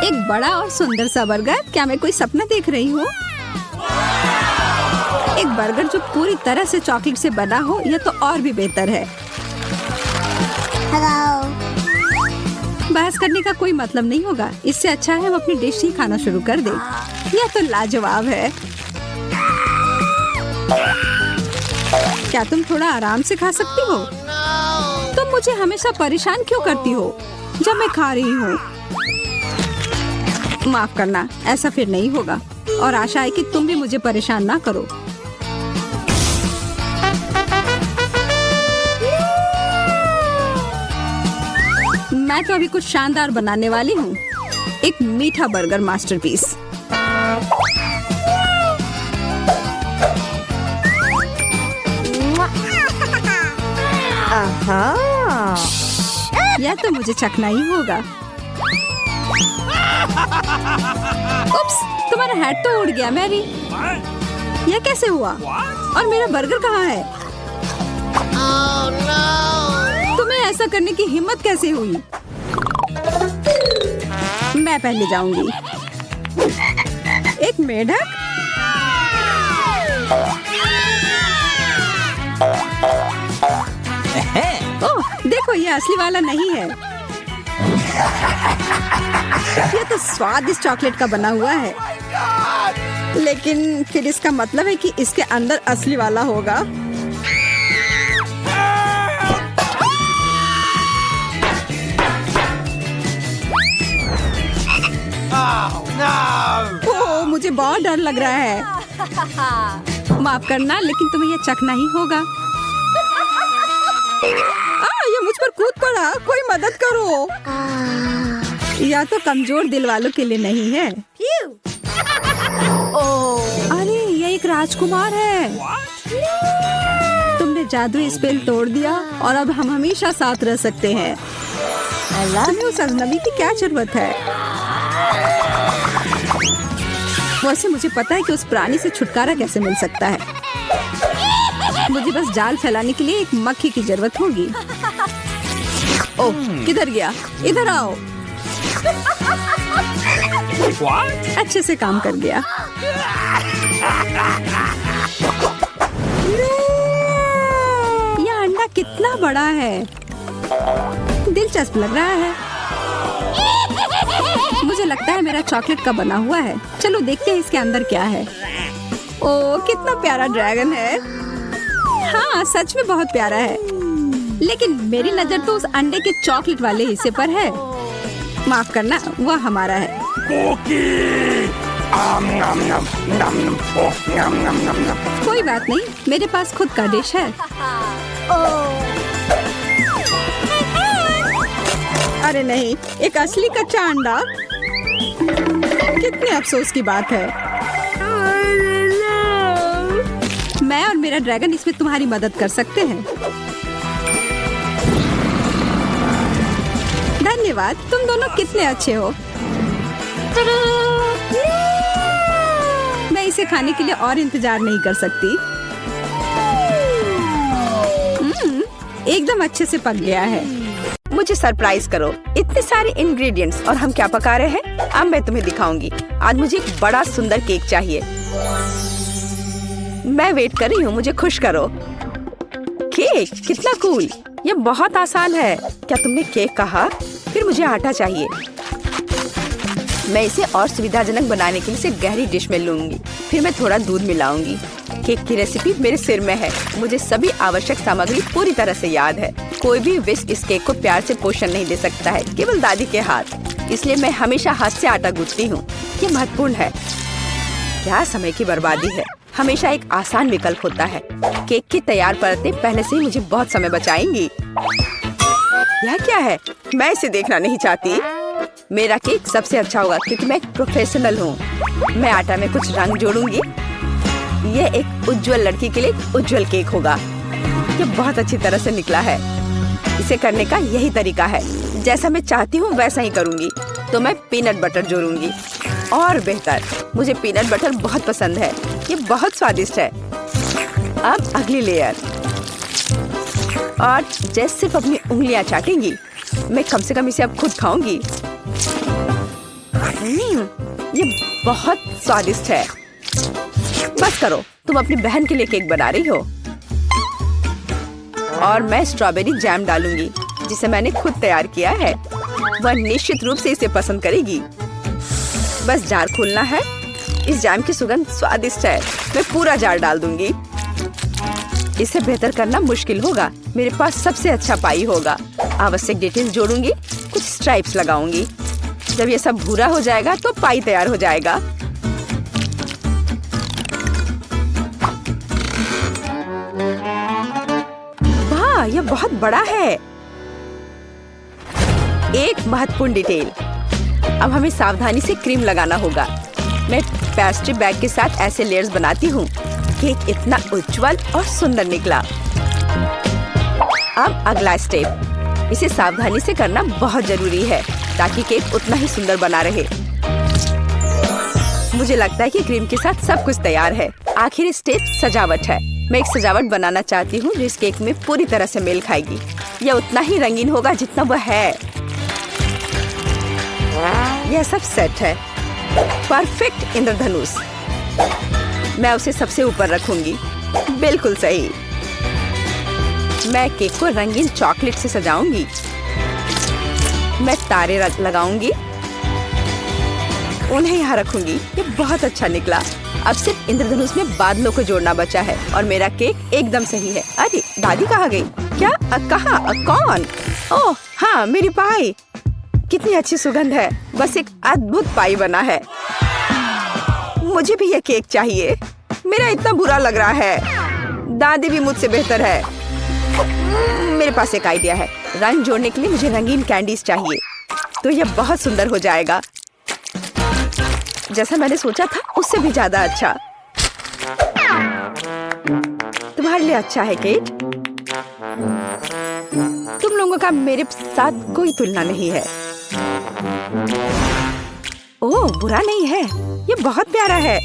S1: एक बड़ा और सुंदर सा बर्गर। क्या मैं कोई सपना देख रही हूँ? एक बर्गर जो पूरी तरह से चॉकलेट से बना हो, यह तो और भी बेहतर है।
S3: Hello.
S1: बहस करने का कोई मतलब नहीं होगा। इससे अच्छा है हम अपनी डिश ही खाना शुरू कर दें। यह तो लाजवाब है। क्या तुम थोड़ा आराम से खा सकती हो? तुम मुझे हमेशा परेशान क्यों करती हो जब मैं खा रही हूँ? माफ करना, ऐसा फिर नहीं होगा। और आशा है कि तुम भी मुझे परेशान ना करो। मैं तो अभी कुछ शानदार बनाने वाली हूँ। एक मीठा बर्गर मास्टरपीस। यह तो मुझे चखना ही होगा। उप्स, तुम्हारा हैट तो उड़ गया मैरी।
S2: What?
S1: यह कैसे हुआ?
S2: What?
S1: और मेरा बर्गर कहाँ है? तुम्हें ऐसा करने की हिम्मत कैसे हुई? मैं पहले जाऊंगी। एक मेढक? ओह, देखो ये असली वाला नहीं है। ये तो स्वादिष्ट चॉकलेट का बना हुआ है। लेकिन फिर इसका मतलब है कि इसके अंदर असली वाला होगा। ओह, मुझे बहुत डर लग रहा है। माफ करना, लेकिन तुम्हें ये चखना ही होगा। ये मुझ पर कूद पड़ा, कोई मदद करो। या तो कमजोर दिल वालों के लिए नहीं है। अरे ये एक राजकुमार है। तुमने जादुई स्पेल तोड़ दिया और अब हम हमेशा साथ रह सकते हैं। तुम्हें उस अजनबी की क्या जरूरत है? वैसे मुझे पता है कि उस प्राणी से छुटकारा कैसे मिल सकता है। मुझे बस जाल फैलाने के लिए एक मक्खी की जरूरत होगी। ओह, किधर गया? इधर आओ।
S2: What?
S1: अच्छे से काम कर गया। यह अंडा कितना बड़ा है, दिलचस्प लग रहा है। मुझे लगता है मेरा चॉकलेट का बना हुआ है। चलो देखते हैं इसके अंदर क्या है। ओह, कितना प्यारा ड्रैगन है। हाँ, सच में बहुत प्यारा है। लेकिन मेरी नजर तो उस अंडे के चॉकलेट वाले हिस्से पर है। माफ करना, वह हमारा है। कोई बात नहीं, मेरे पास खुद का डिश है। अरे नहीं, एक असली कच्चा अंडा। कितने अफसोस की बात है। मैं और मेरा ड्रैगन इसमें तुम्हारी मदद कर सकते हैं। धन्यवाद, तुम दोनों कितने अच्छे हो। मैं इसे खाने के लिए और इंतजार नहीं कर सकती। एकदम अच्छे से पक गया है। मुझे सरप्राइज करो। इतने सारे इंग्रेडिएंट्स और हम क्या पका रहे हैं, अब मैं तुम्हें दिखाऊंगी। आज मुझे एक बड़ा सुंदर केक चाहिए। मैं वेट कर रही हूँ, मुझे खुश करो। केक कितना कूल। ये बहुत आसान है। क्या तुमने केक कहा? फिर मुझे आटा चाहिए। मैं इसे और सुविधाजनक बनाने के लिए इसे गहरी डिश में लूंगी। फिर मैं थोड़ा दूध मिलाऊंगी। केक की रेसिपी मेरे सिर में है। मुझे सभी आवश्यक सामग्री पूरी तरह से याद है। कोई भी विस्क इस केक को प्यार से पोषण नहीं दे सकता है, केवल दादी के हाथ। इसलिए मैं हमेशा हाथ से आटा गूंथती हूँ। ये महत्वपूर्ण है। क्या समय की बर्बादी है। हमेशा एक आसान विकल्प होता है। केक की तैयार परतें पहले से ही मुझे बहुत समय बचाएंगी। यह क्या है? मैं इसे देखना नहीं चाहती। मेरा केक सबसे अच्छा होगा क्योंकि मैं एक प्रोफेशनल हूँ। मैं आटा में कुछ रंग जोड़ूंगी। यह एक उज्जवल लड़की के लिए उज्जवल केक होगा। ये बहुत अच्छी तरह से निकला है। इसे करने का यही तरीका है। जैसा मैं चाहती हूँ वैसा ही करूँगी। तो मैं पीनट बटर जोड़ूंगी। और बेहतर, मुझे पीनट बटर बहुत पसंद है। ये बहुत स्वादिष्ट है। अब अगली लेयर। और जैसे सिर्फ अपनी उंगलियां चाटेंगी। मैं कम से कम इसे अब खुद खाऊंगी। ये बहुत स्वादिष्ट है। बस करो, तुम अपनी बहन के लिए केक बना रही हो। और मैं स्ट्रॉबेरी जैम डालूंगी जिसे मैंने खुद तैयार किया है। वह निश्चित रूप से इसे पसंद करेगी। बस जार खोलना है। इस जैम की सुगंध स्वादिष्ट है। मैं पूरा जार डाल दूंगी। इसे बेहतर करना मुश्किल होगा। मेरे पास सबसे अच्छा पाई होगा। आवश्यक डिटेल्स जोड़ूंगी। कुछ स्ट्राइप्स लगाऊंगी। जब ये सब भूरा हो जाएगा तो पाई तैयार हो जाएगा। वाह, यह बहुत बड़ा है। एक महत्वपूर्ण डिटेल। अब हमें सावधानी से क्रीम लगाना होगा। मैं पेस्ट्री बैग के साथ ऐसे लेयर्स बनाती हूँ। केक इतना उज्जवल और सुंदर निकला। अब अगला स्टेप। इसे सावधानी से करना बहुत जरूरी है ताकि केक उतना ही सुंदर बना रहे। मुझे लगता है कि क्रीम के साथ सब कुछ तैयार है। आखिरी स्टेप सजावट है। मैं एक सजावट बनाना चाहती हूँ जो इस केक में पूरी तरह से मेल खाएगी। यह उतना ही रंगीन होगा जितना वह है। यह सब सेट है। परफेक्ट इंद्रधनुष। मैं उसे सबसे ऊपर रखूंगी। बिल्कुल सही। मैं केक को रंगीन चॉकलेट से सजाऊंगी। मैं तारे लगाऊंगी, उन्हें यहाँ रखूंगी। ये बहुत अच्छा निकला। अब सिर्फ इंद्रधनुष में बादलों को जोड़ना बचा है और मेरा केक एकदम सही है। अरे दादी कहाँ गई? क्या? कहाँ? कौन? ओह हाँ, मेरी पाई। कितनी अच्छी सुगंध है। बस एक अद्भुत पाई बना है। मुझे भी ये केक चाहिए। मेरा इतना बुरा लग रहा है। दादी भी मुझसे बेहतर है। मेरे पास एक आइडिया है। रंग जोड़ने के लिए मुझे रंगीन कैंडीज चाहिए, तो यह बहुत सुंदर हो जाएगा। जैसा मैंने सोचा था उससे भी ज्यादा अच्छा। तुम्हारे लिए अच्छा है केट। तुम लोगों का मेरे साथ कोई तुलना नहीं है। ओह बुरा नहीं है, ये बहुत प्यारा है।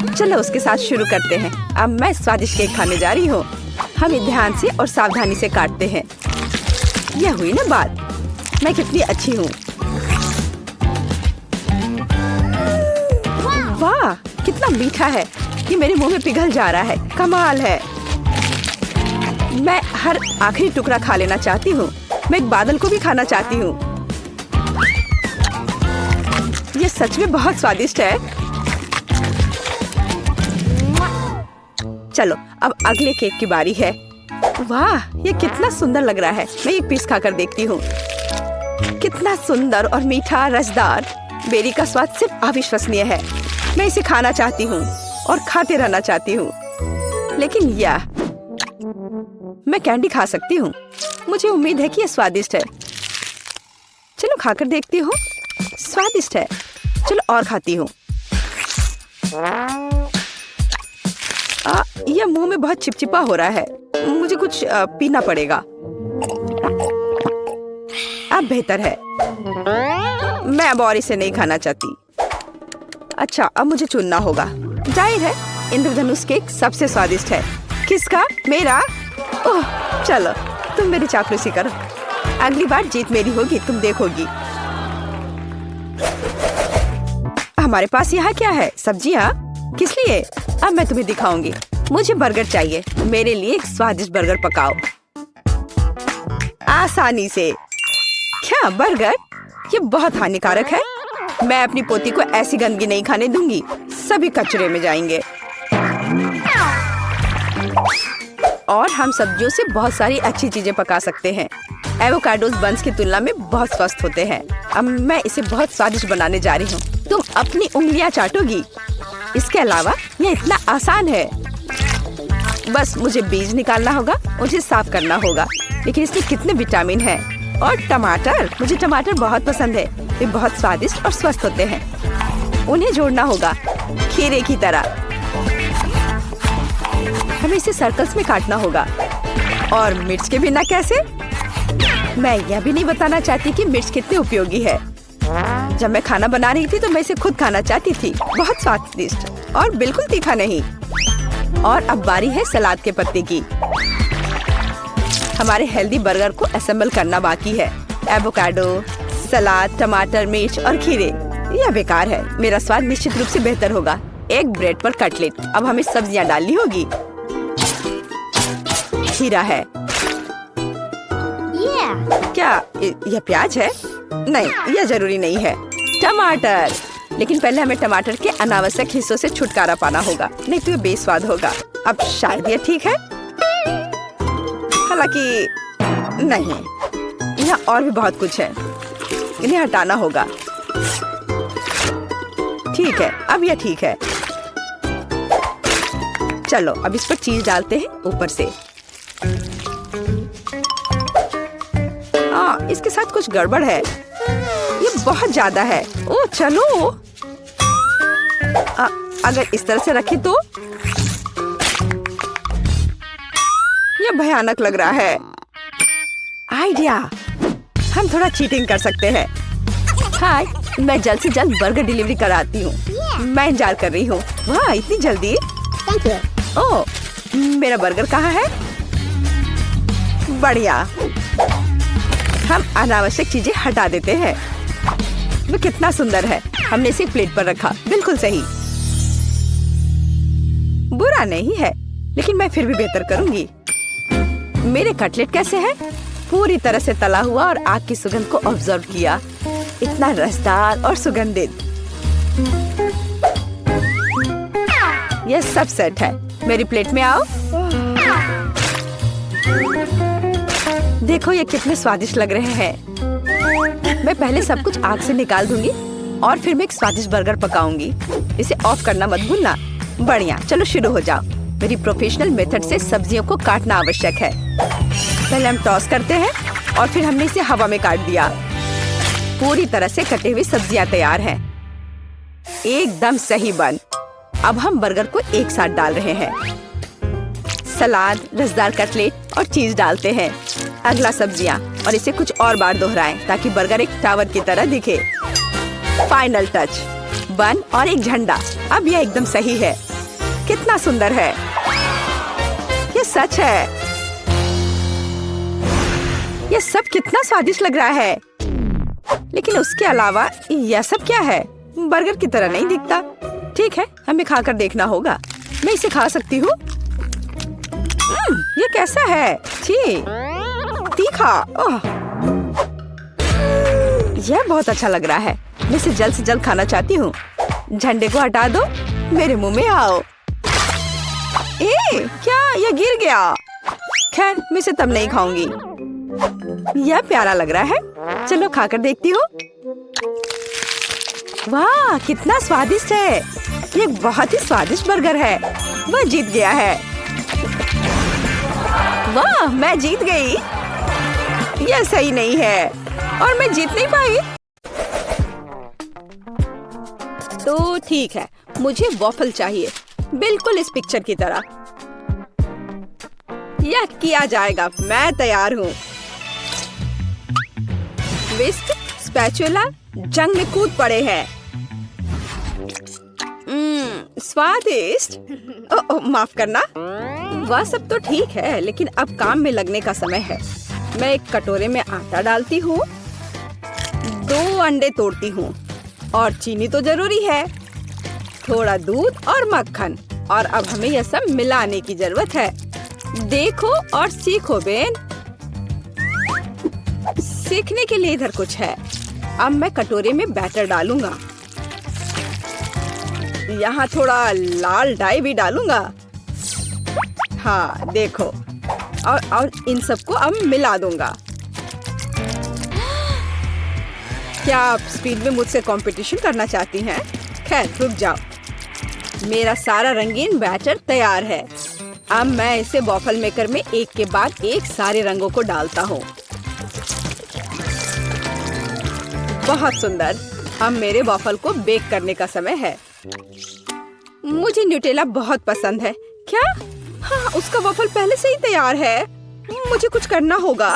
S1: चलो उसके साथ शुरू करते हैं। अब मैं स्वादिष्ट केक खाने जा रही हूँ। हमें ध्यान से और सावधानी से काटते हैं। यह हुई ना बात। मैं कितनी अच्छी हूँ। वाह कितना मीठा है। ये मेरे मुंह में पिघल जा रहा है। कमाल है। मैं हर आखिरी टुकड़ा खा लेना चाहती हूँ। मैं एक बादल को भी खाना चाहती हूँ। ये सच में बहुत स्वादिष्ट है। चलो अब अगले केक की बारी है। वाह ये कितना सुंदर लग रहा है। मैं एक पीस खाकर देखती हूँ। कितना सुंदर और मीठा रसदार। बेरी का स्वाद सिर्फ अविश्वसनीय है। मैं इसे खाना चाहती हूँ और खाते रहना चाहती हूँ। लेकिन यह मैं कैंडी खा सकती हूँ। मुझे उम्मीद है कि यह स्वादिष्ट है। चलो खाकर देखती हूँ। स्वादिष्ट है। चलो और खाती हूँ। यह मुंह में बहुत चिपचिपा हो रहा है। मुझे कुछ पीना पड़ेगा। अब बेहतर है। मैं अब और इसे नहीं खाना चाहती। अच्छा अब मुझे चुनना होगा। जाहिर है इंद्रधनुष केक सबसे स्वादिष्ट है। किसका? मेरा? ओह चलो तुम मेरी चापलूसी करो। अगली बार जीत मेरी होगी, तुम देखोगी। हमारे पास यहाँ क्या है? सब्जियाँ? किस लिए? अब मैं तुम्हें दिखाऊंगी। मुझे बर्गर चाहिए। मेरे लिए एक स्वादिष्ट बर्गर पकाओ आसानी से। क्या बर्गर? ये बहुत हानिकारक है। मैं अपनी पोती को ऐसी गंदगी नहीं खाने दूंगी। सभी कचरे में जाएंगे। और हम सब्जियों से बहुत सारी अच्छी चीजें पका सकते हैं। एवोकाडोस बंस की तुलना में बहुत स्वस्थ होते हैं। अब मैं इसे बहुत स्वादिष्ट बनाने जा रही हूँ। तुम अपनी उंगलियां चाटोगी। इसके अलावा यह इतना आसान है। बस मुझे बीज निकालना होगा, उसे साफ करना होगा। लेकिन इसमें कितने विटामिन हैं। और टमाटर, मुझे टमाटर बहुत पसंद है। वे बहुत स्वादिष्ट और स्वस्थ होते हैं। उन्हें जोड़ना होगा खीरे की तरह। हमें इसे सर्कल्स में काटना होगा। और मिर्च के बिना कैसे? मैं यह भी नहीं बताना चाहती कि मिर्च कितनी उपयोगी है। जब मैं खाना बना रही थी तो मैं इसे खुद खाना चाहती थी। बहुत स्वादिष्ट और बिल्कुल तीखा नहीं। और अब बारी है सलाद के पत्ते की। हमारे हेल्दी बर्गर को असेंबल करना बाकी है। एवोकाडो, सलाद, टमाटर, मिर्च और खीरे। यह बेकार है। मेरा स्वाद निश्चित रूप से बेहतर होगा। एक ब्रेड पर कटलेट। अब हमें सब्जियां डालनी होगी। खीरा है। क्या यह प्याज है? नहीं, यह जरूरी नहीं है। टमाटर। लेकिन पहले हमें टमाटर के अनावश्यक हिस्सों से छुटकारा पाना होगा, नहीं तो ये बेस्वाद होगा। अब शायद यह ठीक है, हालांकि नहीं, यहाँ और भी बहुत कुछ है। इन्हें हटाना होगा। ठीक है, अब यह ठीक है। चलो अब इस पर चीज डालते हैं ऊपर से। हाँ, इसके साथ कुछ गड़बड़ है। ये बहुत ज्यादा है। ओह चलो, अगर इस तरह से रखें तो यह भयानक लग रहा है। आइडिया, हम थोड़ा चीटिंग कर सकते हैं। हाय, मैं जल्द से जल्द बर्गर डिलीवरी कराती हूँ। मैं इंतजार कर रही हूँ। वाह, इतनी जल्दी? ओह, मेरा बर्गर कहाँ है? बढ़िया। हम अनावश्यक चीजें हटा देते हैं। वो कितना सुंदर है। हमने इसे प्लेट पर रखा, बिल्कुल सही। बुरा नहीं है, लेकिन मैं फिर भी बेहतर करूंगी। मेरे कटलेट कैसे हैं? पूरी तरह से तला हुआ और आग की सुगंध को ऑब्जर्व किया। इतना रसदार और सुगंधित। यह सब सेट है। मेरी प्लेट में आओ। देखो ये कितने स्वादिष्ट लग रहे हैं। मैं पहले सब कुछ आग से निकाल दूंगी और फिर मैं एक स्वादिष्ट बर्गर पकाऊंगी। इसे ऑफ करना मत भूलना। बढ़िया, चलो शुरू हो जाओ। मेरी प्रोफेशनल मेथड से सब्जियों को काटना आवश्यक है। पहले हम टॉस करते हैं और फिर हमने इसे हवा में काट दिया। पूरी तरह से कटी हुई सब्जियां तैयार हैं। एकदम सही बन। अब हम बर्गर को एक साथ डाल रहे हैं। सलाद, रसदार कटलेट और चीज डालते हैं। अगला सब्जियां और इसे कुछ और बार दोहराएं ताकि बर्गर एक टावर की तरह दिखे। फाइनल टच, बन और एक झंडा। अब यह एकदम सही है। कितना सुंदर है। यह सच है। यह सब कितना स्वादिष्ट लग रहा है। लेकिन उसके अलावा यह सब क्या है? बर्गर की तरह नहीं दिखता। ठीक है, हमें खाकर देखना होगा। मैं इसे खा सकती हूँ। ये कैसा है? छी, तीखा। ओह, यह बहुत अच्छा लग रहा है। मैं इसे जल्द से जल्द खाना चाहती हूँ। झंडे को हटा दो, मेरे मुंह में आओ। क्या यह गिर गया? खैर, मैं इसे तब नहीं खाऊंगी। यह प्यारा लग रहा है। चलो खाकर देखती हूँ। वाह, कितना स्वादिष्ट है। ये बहुत ही स्वादिष्ट बर्गर है। वह जीत गया है। वाह, मैं जीत गई। यह सही नहीं है और मैं जीत नहीं पाई। तो ठीक है, मुझे वॉफल चाहिए, बिल्कुल इस पिक्चर की तरह। यह किया जाएगा। मैं तैयार हूँ। विस्क, स्पैचुला जंग में कूद पड़े हैं। स्वादिष्ट। माफ करना। वह सब तो ठीक है, लेकिन अब काम में लगने का समय है। मैं एक कटोरे में आटा डालती हूँ, 2 अंडे तोड़ती हूँ और चीनी तो जरूरी है, थोड़ा दूध और मक्खन। और अब हमें यह सब मिलाने की जरूरत है। देखो और सीखो बेन। सीखने के लिए इधर कुछ है। अब मैं कटोरे में बैटर डालूंगा। यहाँ थोड़ा लाल डाई भी डालूंगा। हाँ देखो, और इन सबको अब मिला दूंगा। क्या आप स्पीड में मुझसे कंपटीशन करना चाहती हैं? खैर रुक जाओ। मेरा सारा रंगीन बैटर तैयार है। अब मैं इसे वॉफल मेकर में एक के बाद एक सारे रंगों को डालता हूँ। बहुत सुंदर। अब मेरे वॉफल को बेक करने का समय है। मुझे न्यूटेला बहुत पसंद है। क्या? हाँ, उसका वॉफल पहले से ही तैयार है। मुझे कुछ करना होगा।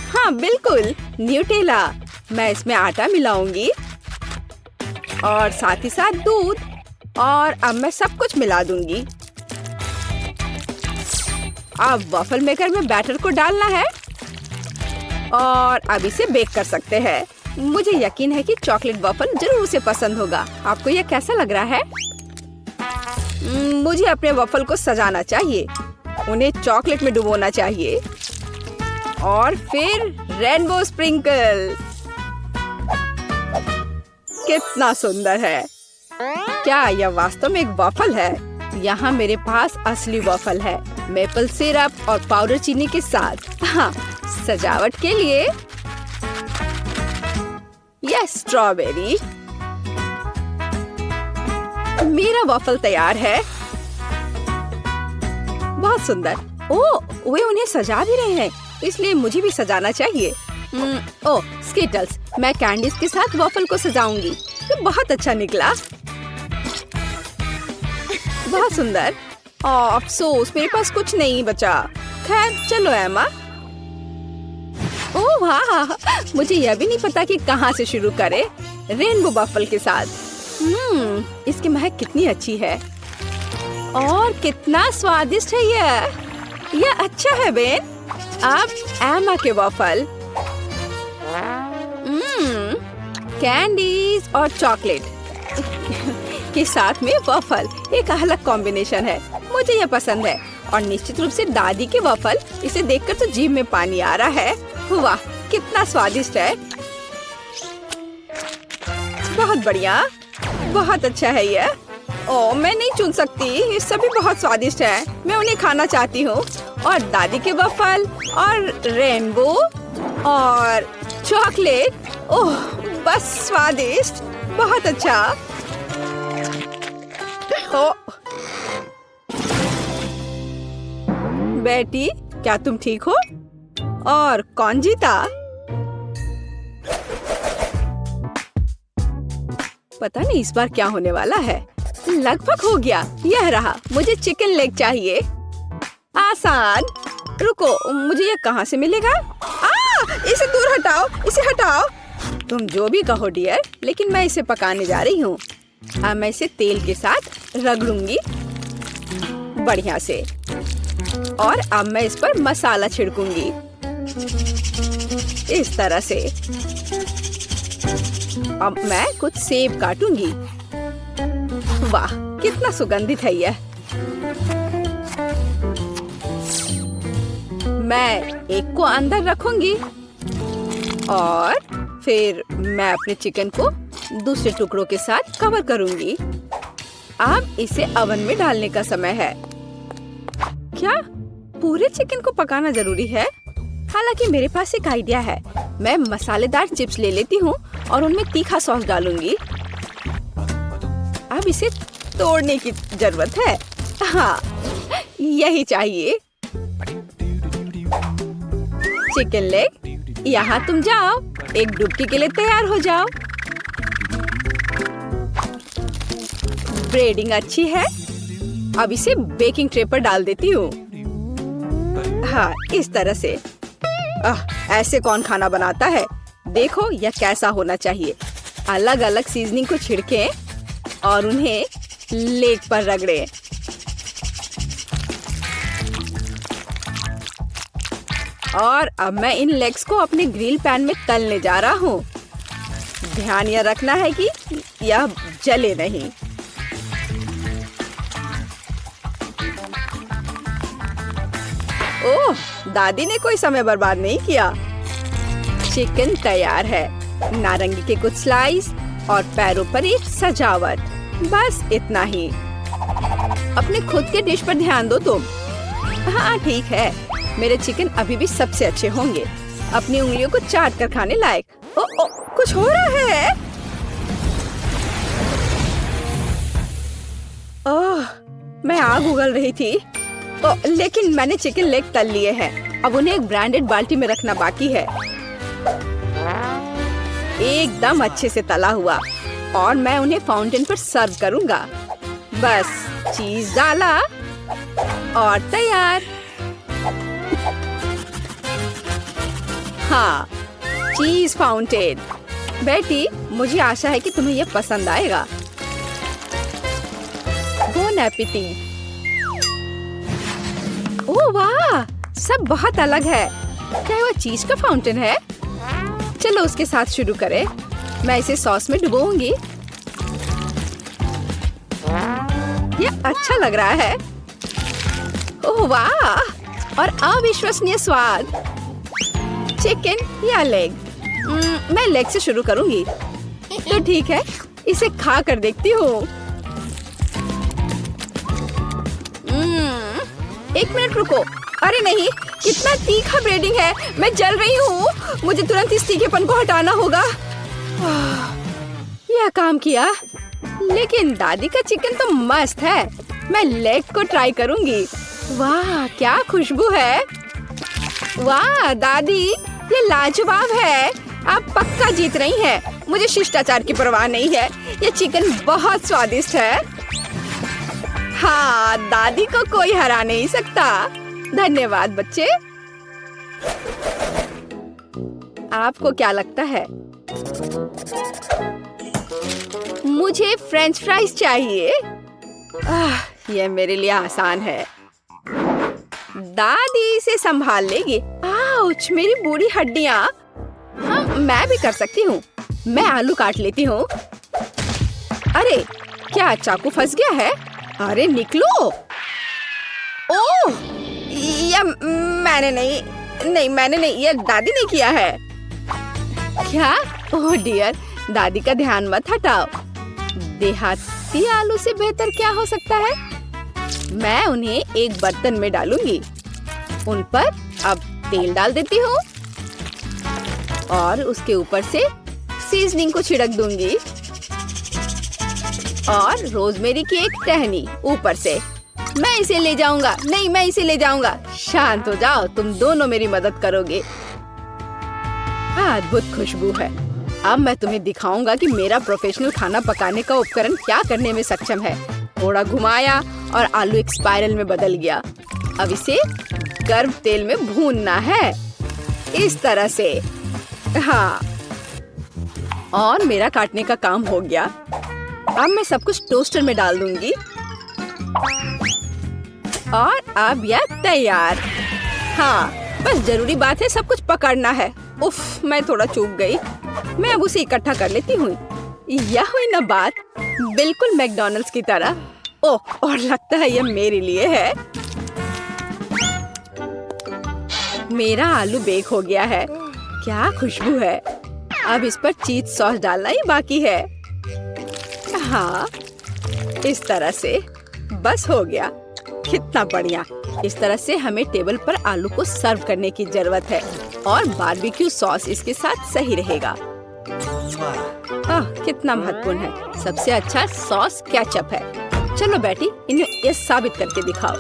S1: हाँ बिल्कुल, न्यूटेला। मैं इसमें आटा मिलाऊंगी और साथ ही साथ दूध। और अब मैं सब कुछ मिला दूंगी। अब वॉफल मेकर में बैटर को डालना है और अब इसे बेक कर सकते हैं। मुझे यकीन है कि चॉकलेट वॉफल जरूर उसे पसंद होगा। आपको यह कैसा लग रहा है? मुझे अपने वॉफल को सजाना चाहिए, उन्हें चॉकलेट में डुबोना चाहिए और फिर रेनबो स्प्रिंकल। कितना सुंदर है। क्या यह वास्तव में एक वॉफल है? यहाँ मेरे पास असली वॉफल है, मेपल सिरप और पाउडर चीनी के साथ। हाँ, सजावट के लिए यह स्ट्रॉबेरी। मेरा वॉफल तैयार है। बहुत सुंदर। ओह, वे उन्हें सजा भी रहे हैं, इसलिए मुझे भी सजाना चाहिए। ओह, स्किटल्स। मैं कैंडीज के साथ वॉफल को सजाऊंगी। ये बहुत अच्छा निकला। बहुत सुंदर। अफसोस मेरे पास कुछ नहीं बचा। खैर चलो एमा। ओह वाह, मुझे यह भी नहीं पता कि कहाँ से शुरू करें। रेनबो वॉफल के साथ। इसकी महक कितनी अच्छी है और कितना स्वादिष्ट है यह अच्छा है बेन। अब एमा के वॉफल, कैंडीज और चॉकलेट। के साथ में वफल एक अलग कॉम्बिनेशन है। मुझे ये पसंद है और निश्चित रूप से दादी के वफल, इसे देखकर तो जीभ में पानी आ रहा है। वाह, कितना स्वादिष्ट है। बहुत बढ़िया, बहुत अच्छा है ये। ओह, मैं नहीं चुन सकती, ये सभी बहुत स्वादिष्ट है। मैं उन्हें खाना चाहती हूँ। और दादी के वफल और रेनबो और चॉकलेट, ओह बस स्वादिष्ट, बहुत अच्छा। ओ बेटी, क्या तुम ठीक हो? और कौन जीता? पता नहीं इस बार क्या होने वाला है। लगभग हो गया, यह रहा। मुझे चिकन लेग चाहिए। आसान। रुको, मुझे ये कहाँ से मिलेगा? इसे दूर हटाओ, इसे हटाओ। तुम जो भी कहो डियर, लेकिन मैं इसे पकाने जा रही हूँ। अब मैं इसे तेल के साथ रगड़ूंगी बढ़िया से। और अब मैं इस पर मसाला छिड़कूंगी इस तरह से। अब मैं कुछ सेब काटूंगी। वाह, कितना सुगंधित है यह। मैं एक को अंदर रखूंगी और फिर मैं अपने चिकन को दूसरे टुकड़ों के साथ कवर करूंगी। अब इसे ओवन में डालने का समय है। क्या पूरे चिकन को पकाना जरूरी है? हालांकि मेरे पास एक आइडिया है। मैं मसालेदार चिप्स ले लेती हूँ और उनमें तीखा सॉस डालूंगी। अब इसे तोड़ने की जरूरत है। हाँ, यही चाहिए। चिकन लेग, यहाँ तुम जाओ, एक डुबकी के लिए तैयार हो जाओ। ब्रेडिंग अच्छी है। अब इसे बेकिंग ट्रे पर डाल देती हूँ। हाँ, इस तरह से। ऐसे कौन खाना बनाता है? देखो यह कैसा होना चाहिए। अलग अलग सीजनिंग को छिड़कें और उन्हें लेग पर रगड़ें। और अब मैं इन लेग्स को अपने ग्रिल पैन में तलने जा रहा हूँ। ध्यान यह रखना है कि यह जले नहीं। ओह, दादी ने कोई समय बर्बाद नहीं किया। चिकन तैयार है। नारंगी के कुछ स्लाइस और पैरों पर एक सजावट। बस इतना ही। अपने खुद के डिश पर ध्यान दो तुम। हाँ ठीक है, मेरे चिकन अभी भी सबसे अच्छे होंगे। अपनी उंगलियों को चाट कर खाने लायक। ओ, कुछ हो रहा है। ओह, मैं आग उगल रही थी। लेकिन मैंने चिकन लेग तल लिए हैं। अब उन्हें एक ब्रांडेड बाल्टी में रखना बाकी है। एकदम अच्छे से तला हुआ। और मैं उन्हें फाउंटेन पर सर्व करूंगा। बस चीज डाला और तैयार। हाँ, चीज फाउंटेन। बेटी, मुझे आशा है कि तुम्हें यह पसंद आएगा। Bone appétit. ओह वाह, सब बहुत अलग है। क्या वो चीज का फाउंटेन है? चलो उसके साथ शुरू करें। मैं इसे सॉस में डुबोऊंगी। ये अच्छा लग रहा है। ओह वाह, और अविश्वसनीय स्वाद। चिकन या लेग? मैं लेग से शुरू करूंगी। तो ठीक है, इसे खा कर देखती हूँ। एक मिनट रुको। अरे नहीं, कितना तीखा ब्रेडिंग है। मैं जल रही हूँ। मुझे तुरंत इस तीखेपन को हटाना होगा। यह काम किया। लेकिन दादी का चिकन तो मस्त है। मैं लेग को ट्राई करूंगी। वाह, क्या खुशबू है। वाह दादी, ये लाजवाब है। आप पक्का जीत रही हैं। मुझे शिष्टाचार की परवाह नहीं है। ये चिकन बहुत स्वादिष्ट है। हाँ, दादी को कोई हरा नहीं सकता। धन्यवाद बच्चे। आपको क्या लगता है? मुझे फ्रेंच फ्राइज चाहिए। यह मेरे लिए आसान है। दादी इसे संभाल लेगी। आउच, मेरी बूढ़ी हड्डियाँ। हाँ, मैं भी कर सकती हूँ। मैं आलू काट लेती हूँ। अरे, क्या चाकू फंस गया है? अरे निकलो। ओह, ये मैंने नहीं, ये दादी ने किया है। क्या? ओह डियर, दादी का ध्यान मत हटाओ। देहाती आलू से बेहतर क्या हो सकता है? मैं उन्हें एक बर्तन में डालूंगी। उन पर अब तेल डाल देती हूँ और उसके ऊपर से सीजनिंग को छिड़क दूंगी और रोजमेरी की एक टहनी ऊपर से। मैं इसे ले जाऊंगा। नहीं, मैं इसे ले जाऊंगा। शांत हो जाओ, तुम दोनों मेरी मदद करोगे। अद्भुत खुशबू है। अब मैं तुम्हें दिखाऊंगा कि मेरा प्रोफेशनल खाना पकाने का उपकरण क्या करने में सक्षम है। थोड़ा घुमाया और आलू एक स्पाइरल में बदल गया। अब इसे गर्म तेल में भूनना है, इस तरह से। हाँ, और मेरा काटने का काम हो गया। अब मैं सब कुछ टोस्टर में डाल दूंगी और अब यह तैयार। हाँ, बस जरूरी बात है सब कुछ पकड़ना है। उफ, मैं थोड़ा चूक गई। मैं अब उसे इकट्ठा कर लेती हूँ। यह हुई ना बात, बिल्कुल मैकडॉनल्ड्स की तरह। ओह, और लगता है यह मेरे लिए है। मेरा आलू बेक हो गया है। क्या खुशबू है। अब इस पर चीज सॉस डालना ही बाकी है। हाँ, इस तरह से बस हो गया। कितना बढ़िया। इस तरह से हमें टेबल पर आलू को सर्व करने की जरूरत है और बारबेक्यू सॉस इसके साथ सही रहेगा। कितना महत्वपूर्ण है। सबसे अच्छा सॉस केचप है। चलो बेटी, इन्हें ये साबित करके दिखाओ।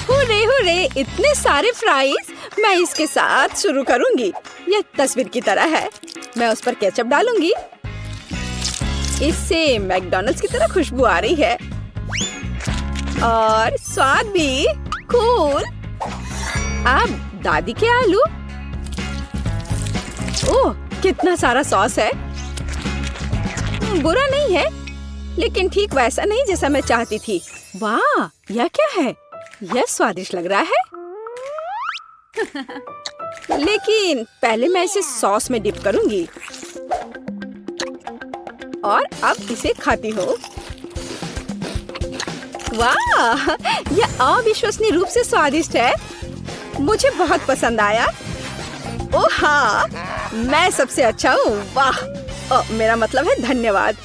S1: हुर्रे हुर्रे, इतने सारे फ्राइज। मैं इसके साथ शुरू करूंगी। यह तस्वीर की तरह है। मैं उस पर केचप डालूंगी। इससे मैकडॉनल्ड्स की तरह खुशबू आ रही है और स्वाद भी कूल। अब दादी के आलू। ओह, कितना सारा सॉस है। बुरा नहीं है, लेकिन ठीक वैसा नहीं जैसा मैं चाहती थी। वाह, यह क्या है? यह स्वादिष्ट लग रहा है। लेकिन पहले मैं इसे सॉस में डिप करूंगी और अब इसे खाती हूँ। वाह, यह अविश्वसनीय रूप से स्वादिष्ट है। मुझे बहुत पसंद आया। ओह हाँ, मैं सबसे अच्छा हूँ। वाह, मेरा मतलब है धन्यवाद।